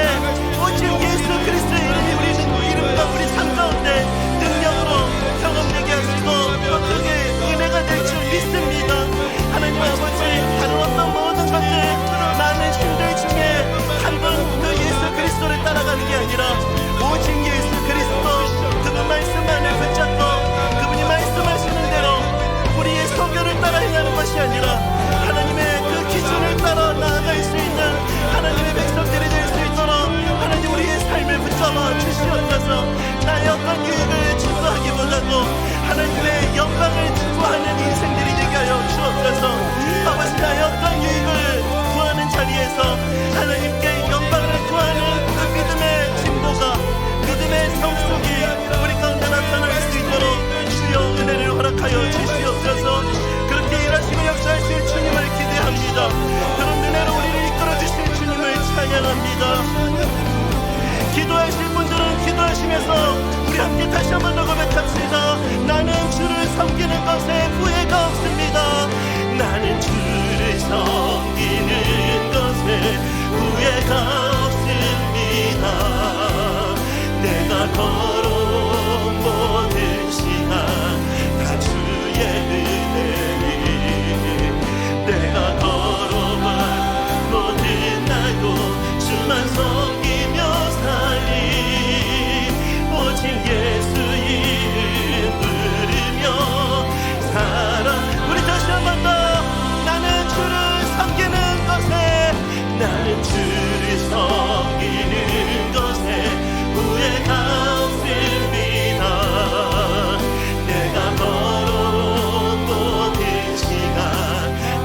오직 예수 그리스도의 이름이 우리 이름과 우리 삶 가운데 능력으로 경험되게 하시고 또 그게 은혜가 될 줄 믿습니다. 하나님 아버지, 다른 어떤 모든 것들 많은 힘들 중에 한 번 그 예수 그리스도를 따라가는 게 아니라 오직 예수 그리스도 그분 말씀만을 붙잡고 그분이 말씀하시는 대로 우리의 소견을 따라 행하는 것이 아니라 하나님의 그 기준을 따라 나아갈 수 있는 하나님의 백성들이 될 수 있도록 하나님 우리의 삶을 붙잡아 주시옵소서. 나의 어떤 유익을 추구하기보다도 하나님의 영광을 추구하는 인생들이 되게 하여 주옵소서. 아버지, 나의 어떤 유익을 구하는 자리에서 하나님께 영광을 구하는 그 믿음의 진보가, 믿음의 성숙이 우리 가운데 나타날 수 있도록 주여 은혜를 허락하여 주시옵소서. 그렇게 일하시고 역사하실 주님을 기대합니다. 그런 은혜로 우리를 이끌어 주실 주님을 찬양합니다. 기도하실 분들은 기도하시면서 우리 함께 다시 한 번 더 고백합시다. 나는 주를 섬기는 것에 후회가 없습니다. 나는 주를 섬기는 것에 후회가 없습니다. 내가 걸어온 모든 시간 다 주의 은혜니 내가 걸어간 모든 날도 주만 섬기며 살리 오직 예수 이름 부르며 살아. 우리 다시 한 번 더. 나는 주를 섬기는 것에 나는 주를 섬기는 것에 후회가 없습니다. 내가 걸어온 모든 시간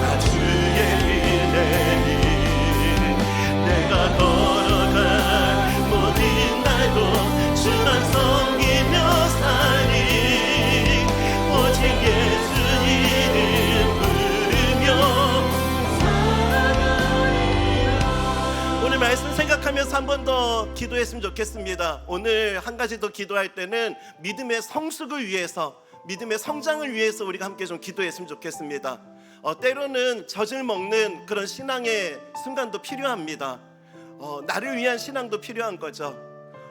다 주의 은혜니 내가 걸어간 모든 날도 주만 섬기며 살리 오직 예수 이름 부르며. 오늘 말씀 생각하면서 한 번 더 기도했으면 좋겠습니다. 오늘 한 가지 더 기도할 때는 믿음의 성숙을 위해서, 믿음의 성장을 위해서 우리가 함께 좀 기도했으면 좋겠습니다. 때로는 젖을 먹는 그런 신앙의 순간도 필요합니다. 나를 위한 신앙도 필요한 거죠.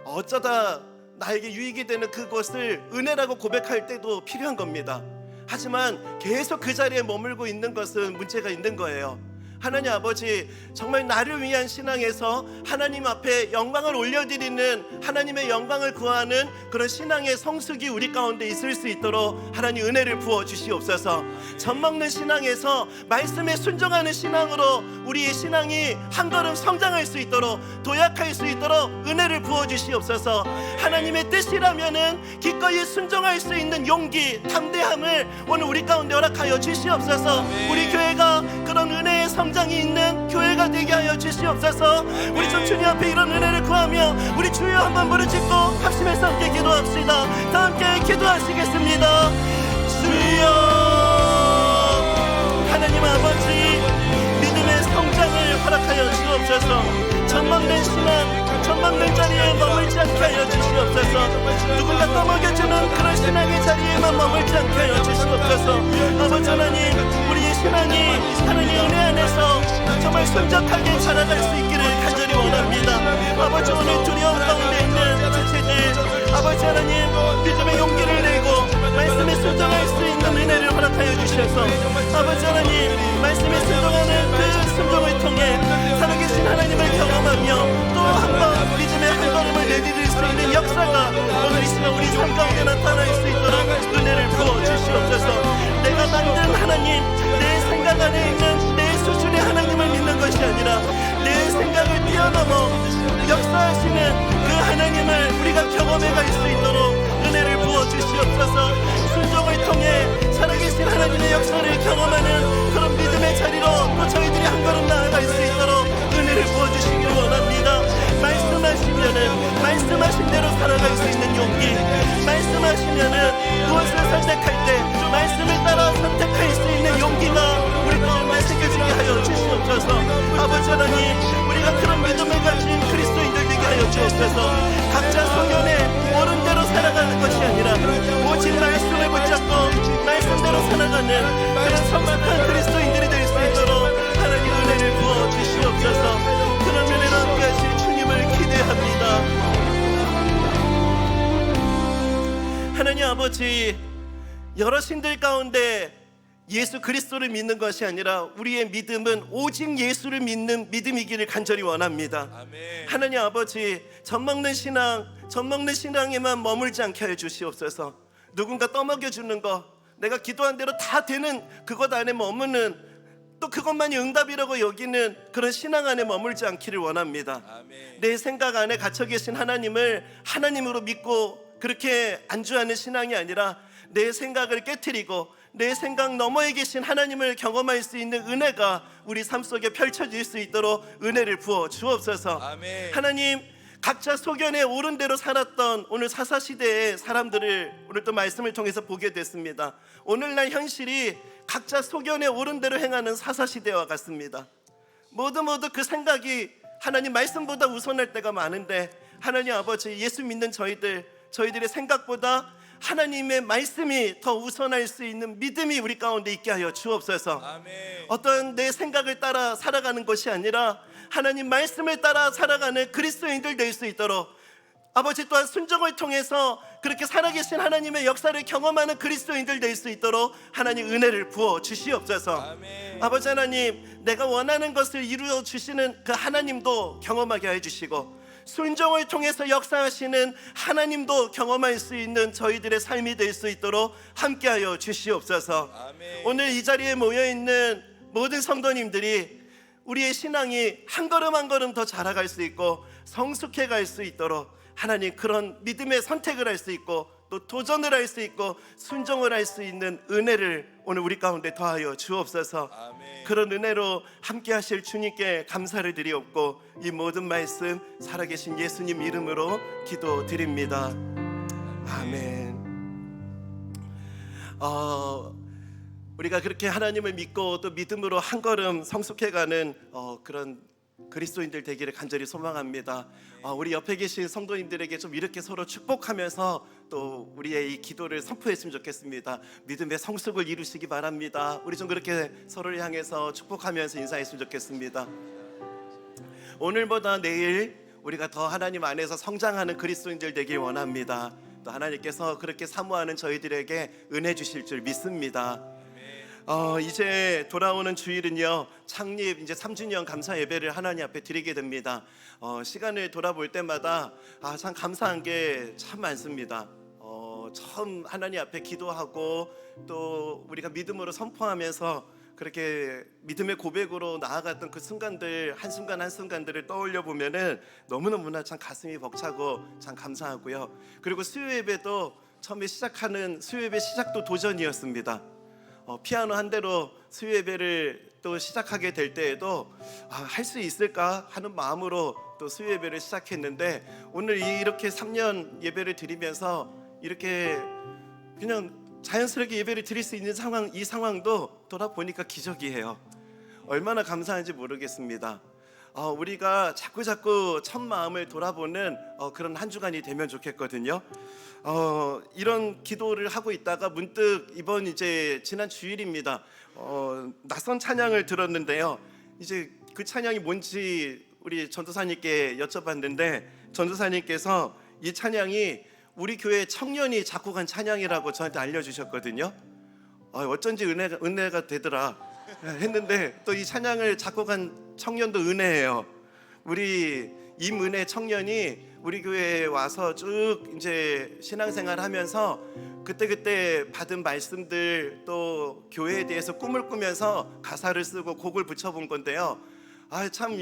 어쩌다 나에게 유익이 되는 그것을 은혜라고 고백할 때도 필요한 겁니다. 하지만 계속 그 자리에 머물고 있는 것은 문제가 있는 거예요. 하나님 아버지, 정말 나를 위한 신앙에서 하나님 앞에 영광을 올려드리는, 하나님의 영광을 구하는 그런 신앙의 성숙이 우리 가운데 있을 수 있도록 하나님 은혜를 부어주시옵소서. 젖먹는 신앙에서 말씀에 순종하는 신앙으로 우리의 신앙이 한 걸음 성장할 수 있도록, 도약할 수 있도록 은혜를 부어주시옵소서. 하나님의 뜻이라면은 기꺼이 순종할 수 있는 용기, 담대함을 오늘 우리 가운데 허락하여 주시옵소서. 우리 교회가 그런 은혜의 성장이 있는 교회가 되게 하여 주시옵소서. 우리 좀 주님 앞에 이런 은혜를 구하며 우리 주여 한번 부르짖고 합심해서 함께 기도합시다. 다 함께 기도하시겠습니다. 주여, 하나님 아버지, 믿음의 성장을 허락하여 주옵소서. 전망된 신앙, 전망된 자리에 머물지 않게 하여 주시옵소서. 누군가 떠먹여주는 그런 신앙의 자리에만 머물지 않게 하여 주시옵소서. 아버지 하나님, 우리의 신앙이 하나님의 은혜 안에서 정말 순적하게 자라갈 수 있기를 간절히 원합니다. 아버지, 오늘 두려움 가운데 있는 지체들, 아버지 하나님, 믿음의 용기를 내고 말씀에 순종할 수 있는 은혜를 허락하여 주셔서 아버지 하나님, 말씀에 순종하는 그 순종을 통해 살아계신 하나님을 경험하며 또 한 번 믿음의 한 걸음을 내디딜 수 있는 역사가 오늘 이 시간 경험해 갈 수 있도록 은혜를 부어 주시옵소서. 순종을 통해 살아계신 하나님의 역사를 경험하는 그런 믿음의 자리로 또 저희들이 한 걸음 나아갈 수 있도록 은혜를 부어 주시길 원합니다. 말씀하시면은 말씀하신 대로 살아갈 수 있는 용기, 말씀하시면은 무엇을 선택할 때 말씀을 따라 선택할 수 있는 용기가 우리 가운데 생겨지게 하여 주시옵소서. 아버지 하나님, 우리가 그런 믿음을 가진 그리스도인들 되게 하여 주옵소서. 각자 소견에 옳은 대로 살아가는 것이 아니라 오직 말씀을 붙잡고 말씀대로 살아가는 그런 성숙한 그리스도인들이 될 수 있도록 하나님 은혜를 부어 주시옵소서. 그런 은혜로 함께하실 주님을 기대합니다. 하나님 아버지, 여러 신들 가운데 예수 그리스도를 믿는 것이 아니라 우리의 믿음은 오직 예수를 믿는 믿음이기를 간절히 원합니다. 아멘. 하나님 아버지, 젖먹는 신앙에만 머물지 않게 하여 주시옵소서. 누군가 떠먹여주는 거, 내가 기도한 대로 다 되는 그것 안에 머무는, 또 그것만이 응답이라고 여기는 그런 신앙 안에 머물지 않기를 원합니다. 아멘. 내 생각 안에 갇혀 계신 하나님을 하나님으로 믿고 그렇게 안주하는 신앙이 아니라 내 생각을 깨트리고 내 생각 너머에 계신 하나님을 경험할 수 있는 은혜가 우리 삶 속에 펼쳐질 수 있도록 은혜를 부어 주옵소서. 아멘. 하나님, 각자 소견에 옳은 대로 살았던 오늘 사사시대의 사람들을 오늘 또 말씀을 통해서 보게 됐습니다. 오늘날 현실이 각자 소견에 옳은 대로 행하는 사사시대와 같습니다. 모두 그 생각이 하나님 말씀보다 우선할 때가 많은데, 하나님 아버지, 예수 믿는 저희들의 생각보다 하나님의 말씀이 더 우선할 수 있는 믿음이 우리 가운데 있게 하여 주옵소서. 아멘. 어떤 내 생각을 따라 살아가는 것이 아니라 하나님 말씀을 따라 살아가는 그리스도인들 될 수 있도록, 아버지 또한 순종을 통해서 그렇게 살아계신 하나님의 역사를 경험하는 그리스도인들 될 수 있도록 하나님 은혜를 부어 주시옵소서. 아멘. 아버지 하나님, 내가 원하는 것을 이루어 주시는 그 하나님도 경험하게 해주시고, 순종을 통해서 역사하시는 하나님도 경험할 수 있는 저희들의 삶이 될 수 있도록 함께하여 주시옵소서. 아멘. 오늘 이 자리에 모여있는 모든 성도님들이 우리의 신앙이 한 걸음 한 걸음 더 자라갈 수 있고 성숙해 갈 수 있도록 하나님, 그런 믿음의 선택을 할 수 있고 또 도전을 할 수 있고 순종을 할 수 있는 은혜를 오늘 우리 가운데 더하여 주옵소서. 아멘. 그런 은혜로 함께 하실 주님께 감사를 드리옵고 이 모든 말씀 살아계신 예수님 이름으로 기도드립니다. 아멘. 우리가 그렇게 하나님을 믿고 또 믿음으로 한 걸음 성숙해가는 그런 그리스도인들 되기를 간절히 소망합니다. 우리 옆에 계신 성도님들에게 좀 이렇게 서로 축복하면서 또 우리의 이 기도를 선포했으면 좋겠습니다. 믿음의 성숙을 이루시기 바랍니다. 우리 좀 그렇게 서로를 향해서 축복하면서 인사했으면 좋겠습니다. 오늘보다 내일 우리가 더 하나님 안에서 성장하는 그리스도인들 되길 원합니다. 또 하나님께서 그렇게 사모하는 저희들에게 은혜 주실 줄 믿습니다. 이제 돌아오는 주일은요, 창립 이제 3주년 감사 예배를 하나님 앞에 드리게 됩니다. 시간을 돌아볼 때마다 참 감사한 게 참 많습니다. 처음 하나님 앞에 기도하고 또 우리가 믿음으로 선포하면서 그렇게 믿음의 고백으로 나아갔던 그 순간들, 한순간 한순간들을 떠올려 보면은 너무너무나 참 가슴이 벅차고 참 감사하고요. 그리고 수요 예배도 처음에 시작하는 수요 예배 시작도 도전이었습니다. 피아노 한 대로 수요 예배를 또 시작하게 될 때에도 할 수 있을까 하는 마음으로 또 수요 예배를 시작했는데, 오늘 이렇게 3년 예배를 드리면서 이렇게 그냥 자연스럽게 예배를 드릴 수 있는 상황, 이 상황도 돌아보니까 기적이에요. 얼마나 감사한지 모르겠습니다. 우리가 자꾸 첫 마음을 돌아보는 그런 한 주간이 되면 좋겠거든요. 이런 기도를 하고 있다가 문득 이번 이제 지난 주일입니다. 낯선 찬양을 들었는데요. 이제 그 찬양이 뭔지 우리 전도사님께 여쭤봤는데, 전도사님께서 이 찬양이 우리 교회 청년이 작곡한 찬양이라고 저한테 알려주셨거든요. 어쩐지 은혜가 되더라 했는데, 또 이 찬양을 작곡한 청년도 은혜예요. 우리 임은혜 청년이 우리 교회에 와서 쭉 이제 신앙생활 하면서 그때 받은 말씀들, 또 교회에 대해서 꿈을 꾸면서 가사를 쓰고 곡을 붙여본 건데요. 참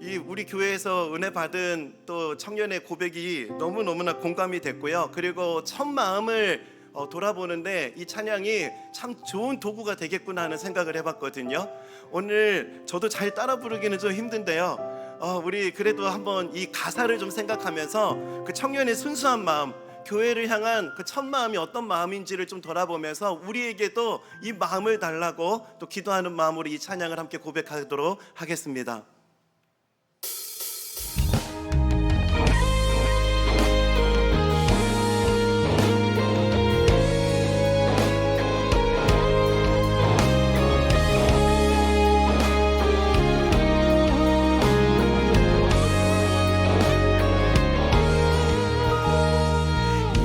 이 우리 교회에서 은혜 받은 또 청년의 고백이 너무나 공감이 됐고요. 그리고 첫 마음을 돌아보는데 이 찬양이 참 좋은 도구가 되겠구나 하는 생각을 해봤거든요. 오늘 저도 잘 따라 부르기는 좀 힘든데요. 우리 그래도 한번 이 가사를 좀 생각하면서 그 청년의 순수한 마음, 교회를 향한 그 첫 마음이 어떤 마음인지를 좀 돌아보면서 우리에게도 이 마음을 달라고 또 기도하는 마음으로 이 찬양을 함께 고백하도록 하겠습니다.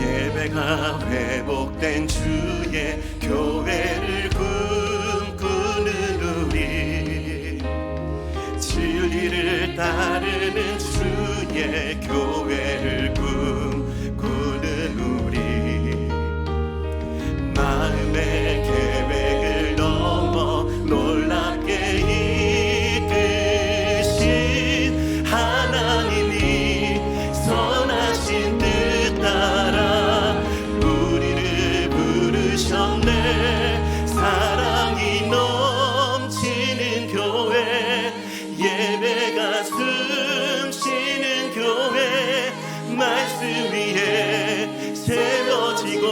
예배가 회복된 주의 교회를 꿈꾸는 우리, 진리를 따르는 주의 교회를 꿈꾸는 우리, 마음의 계획을 넘어 놀랍게 이끄신 하나님이 선하신 뜻 따라 우리를 부르셨네. 사랑이 넘치는 교회, 예배가 숨쉬는 교회, 말씀 위에 세워지고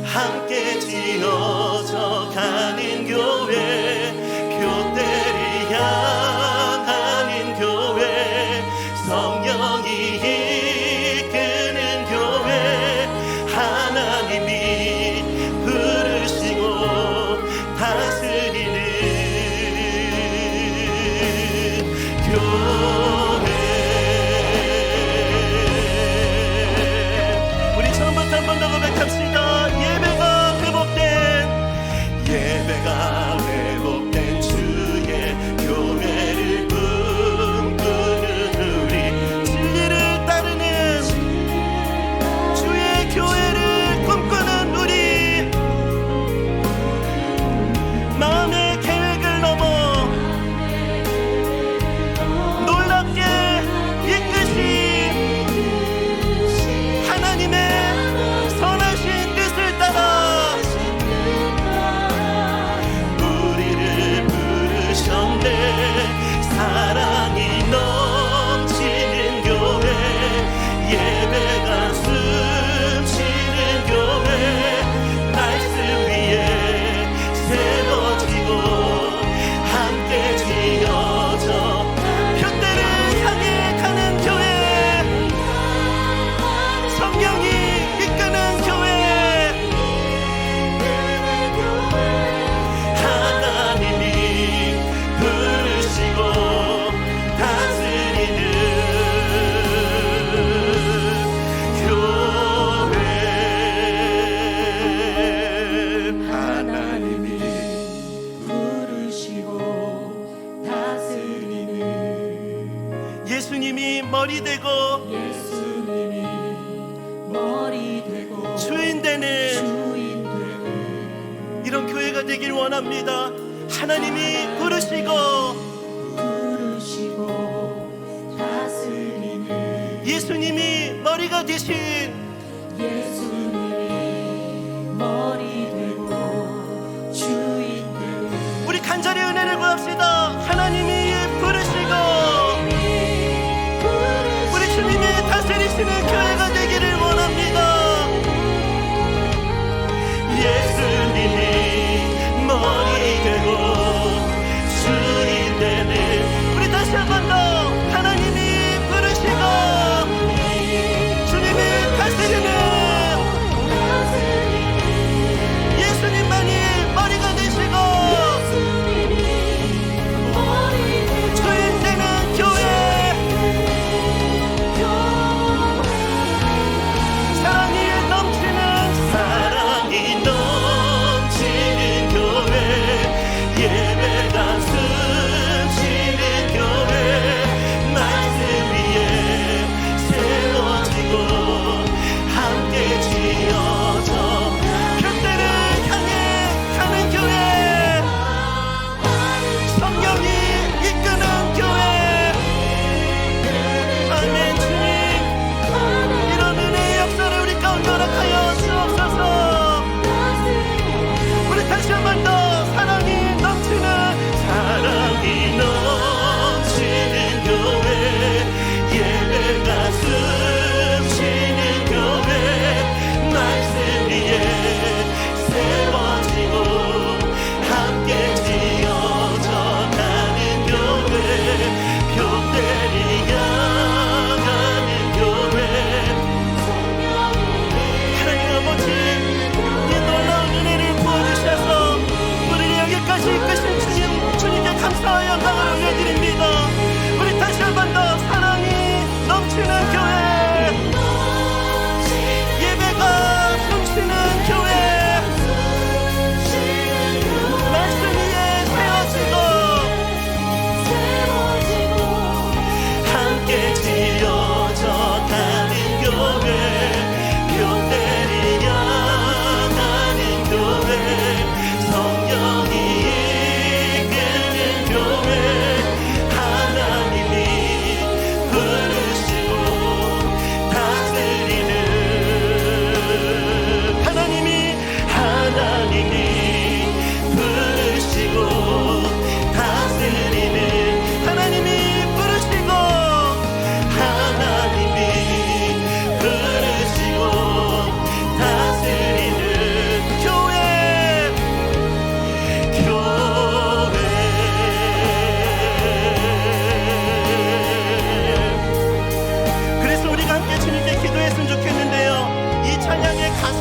함께 지어져 가는 교회, 교대를 향하는 교회, 성령이 이끄는 교회, 하나님이 부르시고 다스리는 교회. 우리 처음부터 한 번 더 고백합시다. 예배가 회복된 주의 교회를 꿈꾸는 우리, 진리를 따르는 주의 교회를 꿈꾸는 우리, 마음의 계획을 넘어 놀랍게 이끄신 하나님의 선하신 뜻을 따라 사랑이 넘치는 교회, 예배가 숨쉬는 교회, 말씀 위에 세워지고 함께 지어져 표대를 향해 가는 교회, 성령이 이끄는 교회, 하나님이 부르시고 다스리는 교회, 하나님이 부르시고 다스리는, 예수님이 머리 되고 주인 되는 이런 교회가 되길 원합니다. 하나님이 부르시고 다스리는, 예수님이 머리가 되신, 우리 간절히 은혜를 구합시다. 하나님이 부르시고 우리 주님이 다스리시는 교회가 되기를 원합니다. 예수님이 머리 되고 주인 되는, 우리 다시 한 번 더 하나님이 부르시고 주님이 다스리는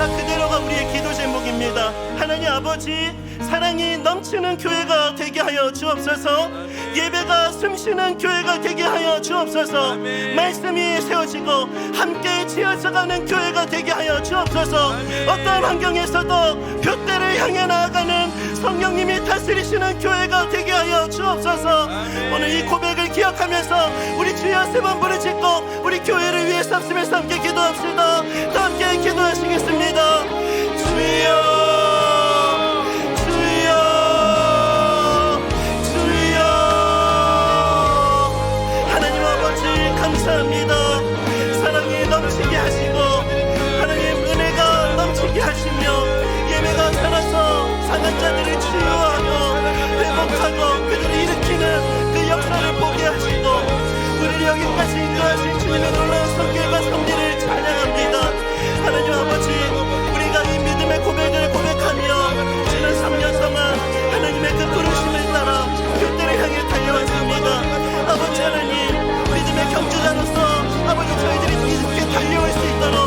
자, 그대로가 우리의 기도 제목입니다. 하나님 아버지, 사랑이 넘치는 교회가 되게 하여 주옵소서. 예배가 숨쉬는 교회가 되게 하여 주옵소서. 말씀이 세워지고 함께 지어져가는 교회가 되게 하여 주옵소서. 어떤 환경에서도 표대를 향해 나아가는 성령님이 다스리시는 교회가 되게 하여 주옵소서. 오늘 이 고백을 기억하면서 우리 주여 세 번 부르짖고 우리 교회를 위해 삽심해서 함께 기도합시다. 다 함께 기도하시겠습니다. 주여, 주여, 주여. 하나님 아버지 감사합니다. 사랑이 넘치게 하시고 하나님 은혜가 넘치게 하시며 예배가 살아서 상한 자들을 치유하고 회복하고 그들을 일으키는 그 역사를 보게 하시고 우리를 여기까지 인도하신 주님의 놀라운 성결과 섭리를 찬양합니다. 하나님 아버지, 우리가 이 믿음의 고백을 고백하며 지난 3년 동안 하나님의 그 부르심을 따라 교대를 향해 달려왔습니다. 아버지 하나님, 믿음의 경주자로서 아버지 저희들이 믿음있게 달려올 수 있도록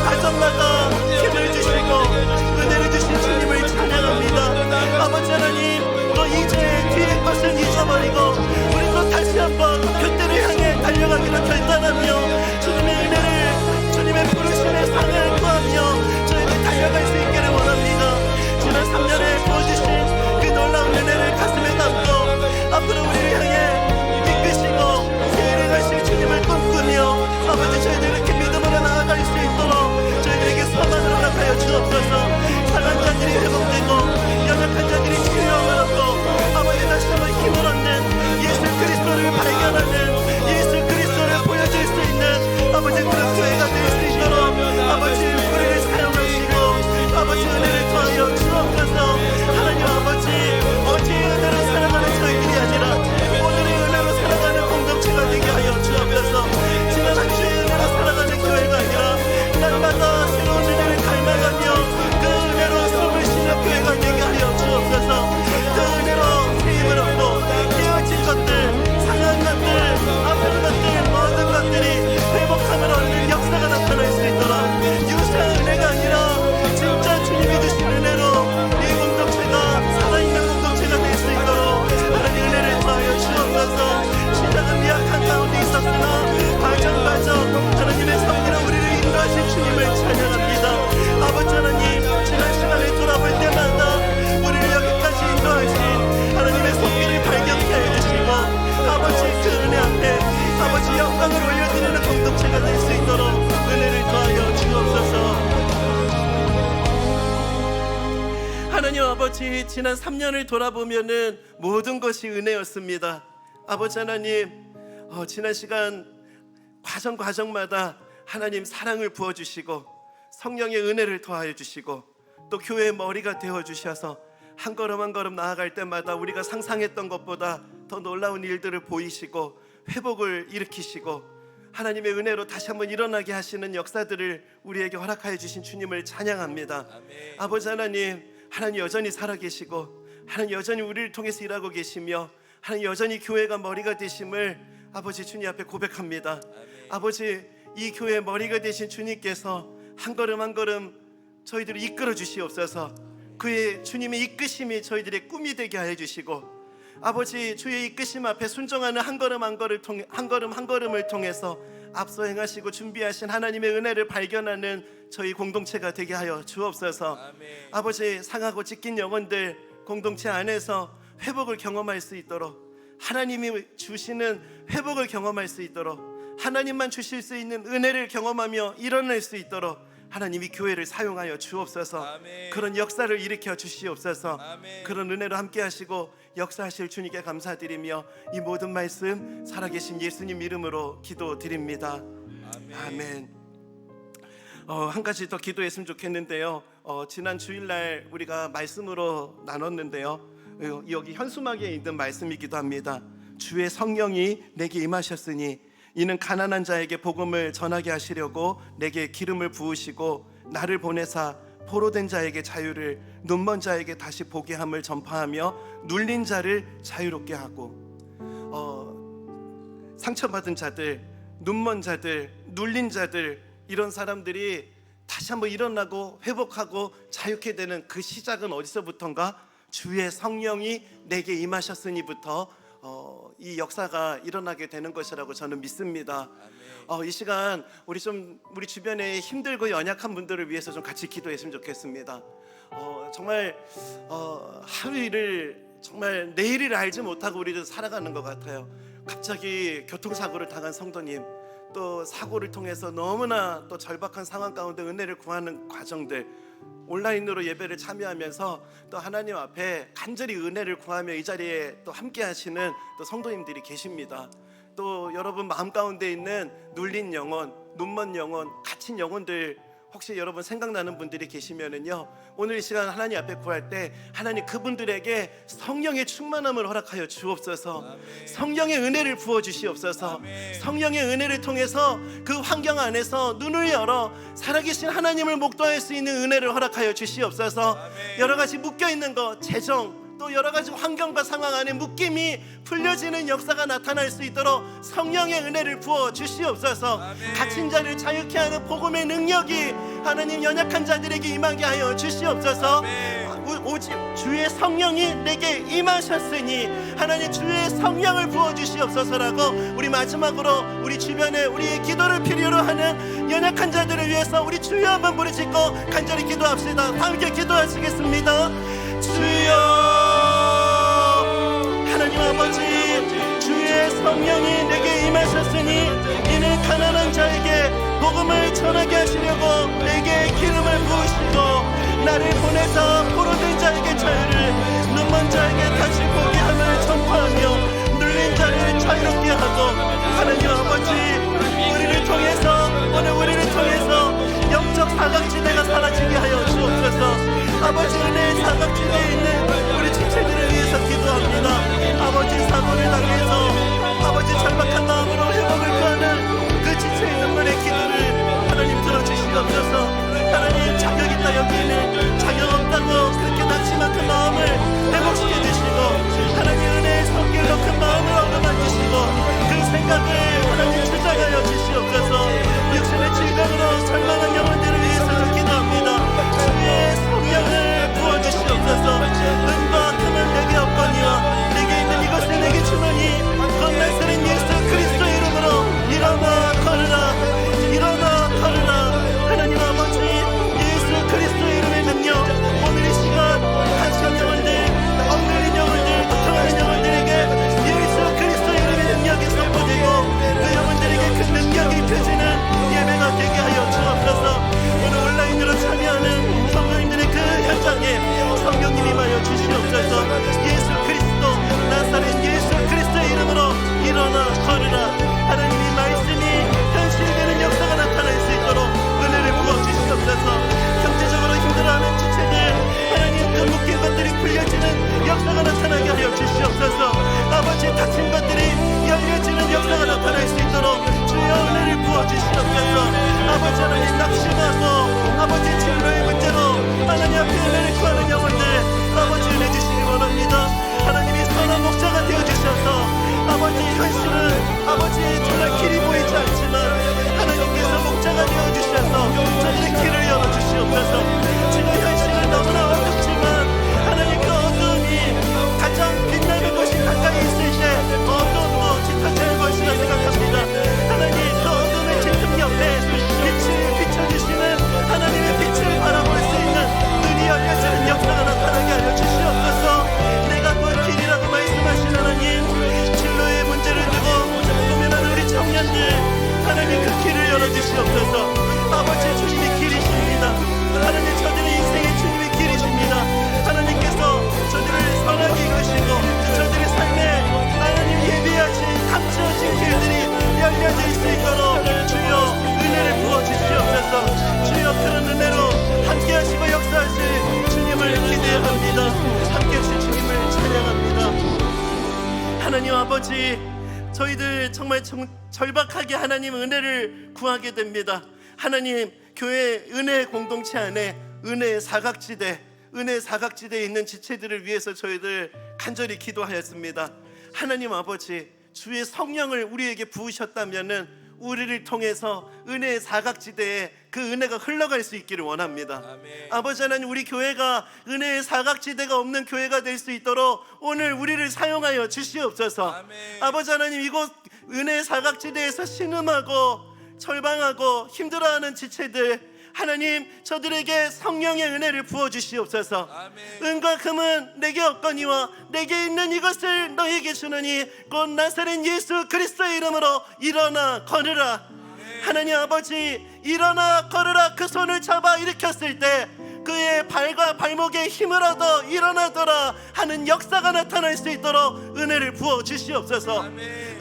과정마다 힘을 주시고 은혜를 주신 주님을 찬양합니다. 아버지 하나님, 또 이제 뒤의 것을 잊어버리고 우리도 다시 한번 교대를 향해 달려가기로 결단하며 주님의 은혜를, 주님의 부르심의 상을 구하며 저희들 달려갈 수 있기를 원합니다. 지난 3년에 부어주신 그 놀라운 은혜를 가슴에 담고 앞으로 우리를 향해 이끄시고 세례하실 주님을 꿈꾸며 아버지 저희들 이렇게 믿음으로 나아갈 수 있도록 저희들에게 소망을 허락하여 주옵소서. 상한 자들이 회복되고 연약한 자들이 치유함을 얻고 아버지 다시 한번 힘을 얻는 예수 그리스도를 발견하는 예수 그리스도를 보여줄 수 있는 아버지 그런 교회가 될 수 있도록 아버지 우리를 사용하시고 아버지 은혜를 더하여 주옵소서. 하나님 아버지, 어제의 은혜로 살아가는 저희들이 아니라 오늘의 은혜로 살아가는 공동체가 되게 하여 주옵소서. 지난 한 주의 은혜로 살아가는 교회가 아니라 날마다 새로운 은혜를 닮아가며 그 은혜로 숨을 쉬는 교회가 되게 하여 주옵소서. 그 은혜로 힘을 얻고 깨어진 것들, 상한 것들, 아픈 것들, 모든 것들이 회복함을 얻는 역사가 나타날 수 있도록 유사한 은혜가 아니라 진짜 주님이 주신 은혜로 이 공동체가 살아있는 공동체가 될 수 있도록 하나님 은혜를 더하여 주옵소서. 시작은 미약한 가운데 있었으나 과정 하나님의 섭리로 우리를 인도하신 주님을 찬양합니다. 아버지 하나님, 지난 시간을 돌아볼 때마다 우리를 여기까지 인도하신 하나님의 섭리를 발견케 해주시고 아버지 그 은혜 앞에 아버지 영광을 올려드리는 공동체가 될 수 있도록 은혜를 더하여 주옵소서. 하나님 아버지, 지난 3년을 돌아보면은 모든 것이 은혜였습니다. 아버지 하나님, 지난 시간 과정마다 하나님 사랑을 부어주시고 성령의 은혜를 더하여 주시고 또 교회의 머리가 되어주셔서 한 걸음 한 걸음 나아갈 때마다 우리가 상상했던 것보다 더 놀라운 일들을 보이시고 회복을 일으키시고 하나님의 은혜로 다시 한번 일어나게 하시는 역사들을 우리에게 허락하여 주신 주님을 찬양합니다. 아버지 하나님, 하나님 여전히 살아계시고 하나님 여전히 우리를 통해서 일하고 계시며 하나님 여전히 교회가 머리가 되심을 아버지 주님 앞에 고백합니다. 아버지, 이 교회의 머리가 되신 주님께서 한 걸음 한 걸음 저희들을 이끌어 주시옵소서. 그의 주님의 이끄심이 저희들의 꿈이 되게 하여 주시고 아버지 주의 이끄심 앞에 순종하는 한 걸음 한 걸음을 통해서 앞서 행하시고 준비하신 하나님의 은혜를 발견하는 저희 공동체가 되게 하여 주옵소서. 아버지, 상하고 찢긴 영혼들 공동체 안에서 회복을 경험할 수 있도록 하나님이 주시는 회복을 경험할 수 있도록 하나님만 주실 수 있는 은혜를 경험하며 일어날 수 있도록 하나님이 교회를 사용하여 주옵소서. 그런 역사를 일으켜 주시옵소서. 그런 은혜로 함께 하시고 역사하실 주님께 감사드리며 이 모든 말씀 살아계신 예수님 이름으로 기도드립니다. 아멘. 한 가지 더 기도했으면 좋겠는데요. 지난 주일날 우리가 말씀으로 나눴는데요. 여기 현수막에 있는 말씀이기도 합니다. 주의 성령이 내게 임하셨으니 이는 가난한 자에게 복음을 전하게 하시려고 내게 기름을 부으시고 나를 보내사 포로된 자에게 자유를, 눈먼 자에게 다시 보게 함을 전파하며 눌린 자를 자유롭게 하고 상처받은 자들, 눈먼 자들, 눌린 자들, 이런 사람들이 다시 한번 일어나고 회복하고 자유케 되는 그 시작은 어디서부터인가? 주의 성령이 내게 임하셨으니부터 이 역사가 일어나게 되는 것이라고 저는 믿습니다. 이 시간 우리 주변에 힘들고 연약한 분들을 위해서 좀 같이 기도했으면 좋겠습니다. 정말 하루 일을 정말 내일을 알지 못하고 우리도 살아가는 것 같아요. 갑자기 교통사고를 당한 성도님, 또 사고를 통해서 너무나 또 절박한 상황 가운데 은혜를 구하는 과정들, 온라인으로 예배를 참여하면서 또 하나님 앞에 간절히 은혜를 구하며 이 자리에 또 함께 하시는 또 성도님들이 계십니다. 또 여러분 마음 가운데 있는 눌린 영혼, 눈먼 영혼, 갇힌 영혼들 혹시 여러분 생각나는 분들이 계시면은요, 오늘 이 시간 하나님 앞에 구할 때 하나님 그분들에게 성령의 충만함을 허락하여 주옵소서. 성령의 은혜를 부어 주시옵소서. 성령의 은혜를 통해서 그 환경 안에서 눈을 열어 살아계신 하나님을 목도할 수 있는 은혜를 허락하여 주시옵소서. 여러 가지 묶여 있는 것, 재정, 또 여러 가지 환경과 상황 안에 묶임이 풀려지는 역사가 나타날 수 있도록 성령의 은혜를 부어 주시옵소서. 갇힌 자를 자유케 하는 복음의 능력이 하나님 연약한 자들에게 임하게 하여 주시옵소서. 오직 주의 성령이 내게 임하셨으니 하나님 주의 성령을 부어 주시옵소서라고 우리 마지막으로 우리 주변에 우리의 기도를 필요로 하는 연약한 자들을 위해서 우리 주여 한번 부르짖고 간절히 기도합시다. 다 함께 기도하시겠습니다. 주여, 하나님 아버지, 주의 성령이 내게 임하셨으니 이는 가난한 자에게 복음을 전하게 하시려고 내게 기름을 부으시고 나를 보내서 포로된 자에게 자유를, 눈먼 자에게 다시 보게 함을 선포하며 눌린 자를 자유롭게 하고, 하나님 아버지, 우리를 통해서 오늘 우리를 통해서 영적 사각지대가 사라지게 하여 주옵소서. 아버지, 은혜의 사각지대에 있는 우리 지체들을 위해서 기도합니다. 아버지, 사고를 당해서 아버지 절박한 마음으로 회복을 구하는 그 지체에 있는 분의 기도를 하나님 들어주시옵소서. 하나님, 자격 있다 여기는 자격 없다고 그렇게 낙심한 그 마음을 회복시켜 주시고, 하나님 은혜의 손길로 그 마음을 얻어만 주시고 그 생각을 하나님 주장하여 주시옵소서. 육신의 질병으로 절망한 영혼들을 위해서 기도합니다. 주의 성령을 부어주시옵소서. 은과 금은 내게 없거니와 내게 있는 이것을 내게 주노니 그것 날쓰는 예수 그리스도 이름으로 일어나 걸으라, 일어나 걸으라. 하나님 아버지, 예수 그리스도 이름의 능력, 오늘 이 시간 한시간 영혼들, 억눌린 영혼들, 고통하는 영혼들에게 예수 그리스도 이름의 능력이 선포되고 그 영혼들에게 그 능력이 펴지는 예배가 되게 하여 주옵소서. 오늘 온라인으로 참여하는 성도님들의 그 현장에 성령님이 임하여 주시옵소서. 예수 그리스도 나사렛 예수 그리스도의 이름으로 일어나 걸으라. 하나님의 말씀이 현실되는 역사가 나타날 수 있도록 은혜를 부어주시옵소서. 경제적으로 힘들어하는 지체들, 하나님 그 묶인 것들이 풀려지는 역사가 나타나게 하여 주시옵소서. 아버지, 닫힌 것들이 열려지는 역사가 나타날 수 있도록 주여 은혜를 부어주시옵소서. 아버지, 하나님 낙심하고 아버지 진로의 문제로 하나님 앞에 은혜를 구하는 영혼들 아버지 은혜 주시기 원합니다. 하나님이 선한 목자가 되어주셔서 아버지, 현실은 아버지 정말 길이 보이지 않지만 하나님께서 목자가 되어주셔서 저들의 길을 열어주시옵소서. 지금 현실은 너무나 어둡지만 하나님 그 어둠이 가장 빛나는 곳이 가까이 있을 때 어둠도 짙어질 것이라 생각합니다. 하나님, 그 어둠의 짙은 옆에 빛을 비춰주시는 하나님의 빛을 바라볼 수 있는 눈이 열려지는 역사가 나타나게 하여 주시옵소서. 내가 그 길이라고 말씀하신 하나님, 진로의 문제를 두고 고민하는 우리 청년들 하나님 그 길을 열어주시옵소서. 아버지, 주님이 길이십니다. 하나님, 저들의 인생의 주님이 길이십니다. 하나님께서 저들을 선하게 이끄시고 저들의 삶에 하나님 예비하신 감추어진 길들이 열려질 수 있도록 주여 은혜를 부어주시옵소서. 주여 그런 은혜로 함께 하시고 역사하실 주님을 기대합니다. 함께 하실 주님을 찬양합니다. 하나님 아버지, 저희들 정말 절박하게 하나님 은혜를 구하게 됩니다. 하나님, 교회 은혜 공동체 안에 은혜의 사각지대에 있는 지체들을 위해서 저희들 간절히 기도하였습니다. 하나님 아버지, 주의 성령을 우리에게 부으셨다면은 우리를 통해서 은혜의 사각지대에 그 은혜가 흘러갈 수 있기를 원합니다. 아버지 하나님, 우리 교회가 은혜의 사각지대가 없는 교회가 될 수 있도록 오늘 우리를 사용하여 주시옵소서. 아버지 하나님, 이곳 은혜의 사각지대에서 신음하고 절방하고 힘들어하는 지체들, 하나님, 저들에게 성령의 은혜를 부어주시옵소서. 은과 금은 내게 없거니와 내게 있는 이것을 너에게 주노니 곧 나사렛 예수 그리스도의 이름으로 일어나 걸으라. 하나님 아버지, 일어나 걸으라 그 손을 잡아 일으켰을 때 그의 발과 발목에 힘을 얻어 일어나더라 하는 역사가 나타날 수 있도록 은혜를 부어주시옵소서.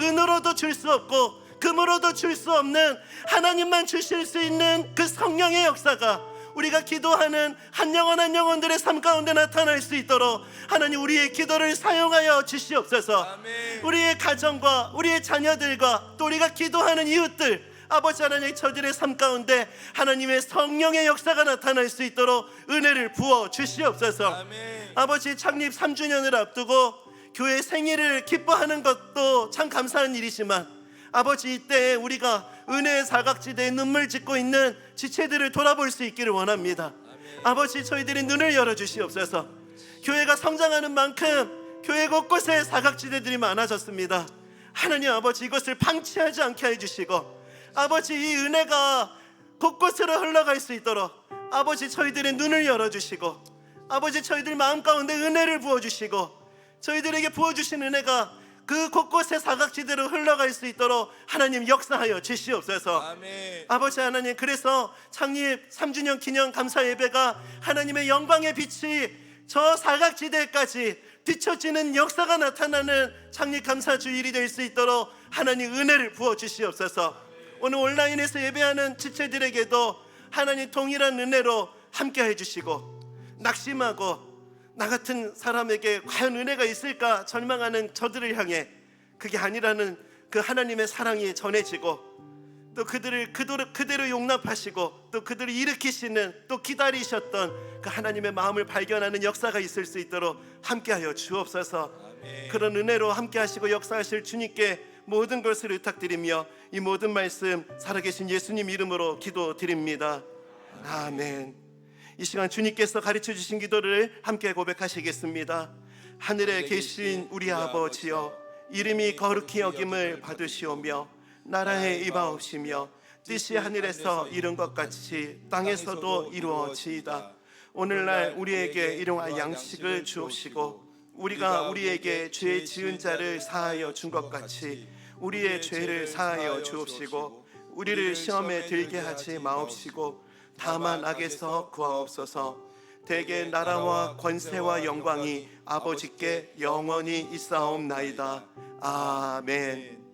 은으로도 줄 수 없고 금으로도 줄 수 없는 하나님만 주실 수 있는 그 성령의 역사가 우리가 기도하는 한 영혼 한 영혼들의 삶 가운데 나타날 수 있도록 하나님, 우리의 기도를 사용하여 주시옵소서. 우리의 가정과 우리의 자녀들과 또 우리가 기도하는 이웃들, 아버지 하나님, 저들의 삶 가운데 하나님의 성령의 역사가 나타날 수 있도록 은혜를 부어 주시옵소서. 아버지, 창립 3주년을 앞두고 교회 생일을 기뻐하는 것도 참 감사한 일이지만 아버지, 이때 우리가 은혜의 사각지대에 눈물 짓고 있는 지체들을 돌아볼 수 있기를 원합니다. 아버지, 저희들의 눈을 열어주시옵소서. 교회가 성장하는 만큼 교회 곳곳에 사각지대들이 많아졌습니다. 하나님 아버지, 이것을 방치하지 않게 해주시고 아버지, 이 은혜가 곳곳으로 흘러갈 수 있도록 아버지, 저희들의 눈을 열어주시고 아버지, 저희들 마음 가운데 은혜를 부어주시고 저희들에게 부어주신 은혜가 그 곳곳의 사각지대로 흘러갈 수 있도록 하나님 역사하여 주시옵소서. 아버지 하나님, 그래서 창립 3주년 기념 감사 예배가 하나님의 영광의 빛이 저 사각지대까지 비춰지는 역사가 나타나는 창립 감사 주일이 될 수 있도록 하나님 은혜를 부어 주시옵소서. 오늘 온라인에서 예배하는 지체들에게도 하나님 동일한 은혜로 함께 해주시고, 낙심하고 나 같은 사람에게 과연 은혜가 있을까 절망하는 저들을 향해 그게 아니라는 그 하나님의 사랑이 전해지고, 또 그들을 그대로 용납하시고 또 그들을 일으키시는, 또 기다리셨던 그 하나님의 마음을 발견하는 역사가 있을 수 있도록 함께하여 주옵소서. 그런 은혜로 함께하시고 역사하실 주님께 모든 것을 의탁드리며 이 모든 말씀 살아계신 예수님 이름으로 기도드립니다. 아멘. 이 시간 주님께서 가르쳐 주신 기도를 함께 고백하시겠습니다. 하늘에 계신 우리 아버지여, 이름이 거룩히 여김을 받으시오며 나라에 임하옵시며 뜻이 하늘에서 이룬 것 같이 땅에서도 이루어지이다. 오늘날 우리에게 일용할 양식을 주옵시고 우리가 우리에게 죄 지은 자를 사하여 준 것 같이 우리의 죄를 사하여 주옵시고 우리를 시험에 들게 하지 마옵시고 다만 악에서 구하옵소서. 대개 나라와 권세와 영광이 아버지께 영원히 있사옵나이다. 아멘.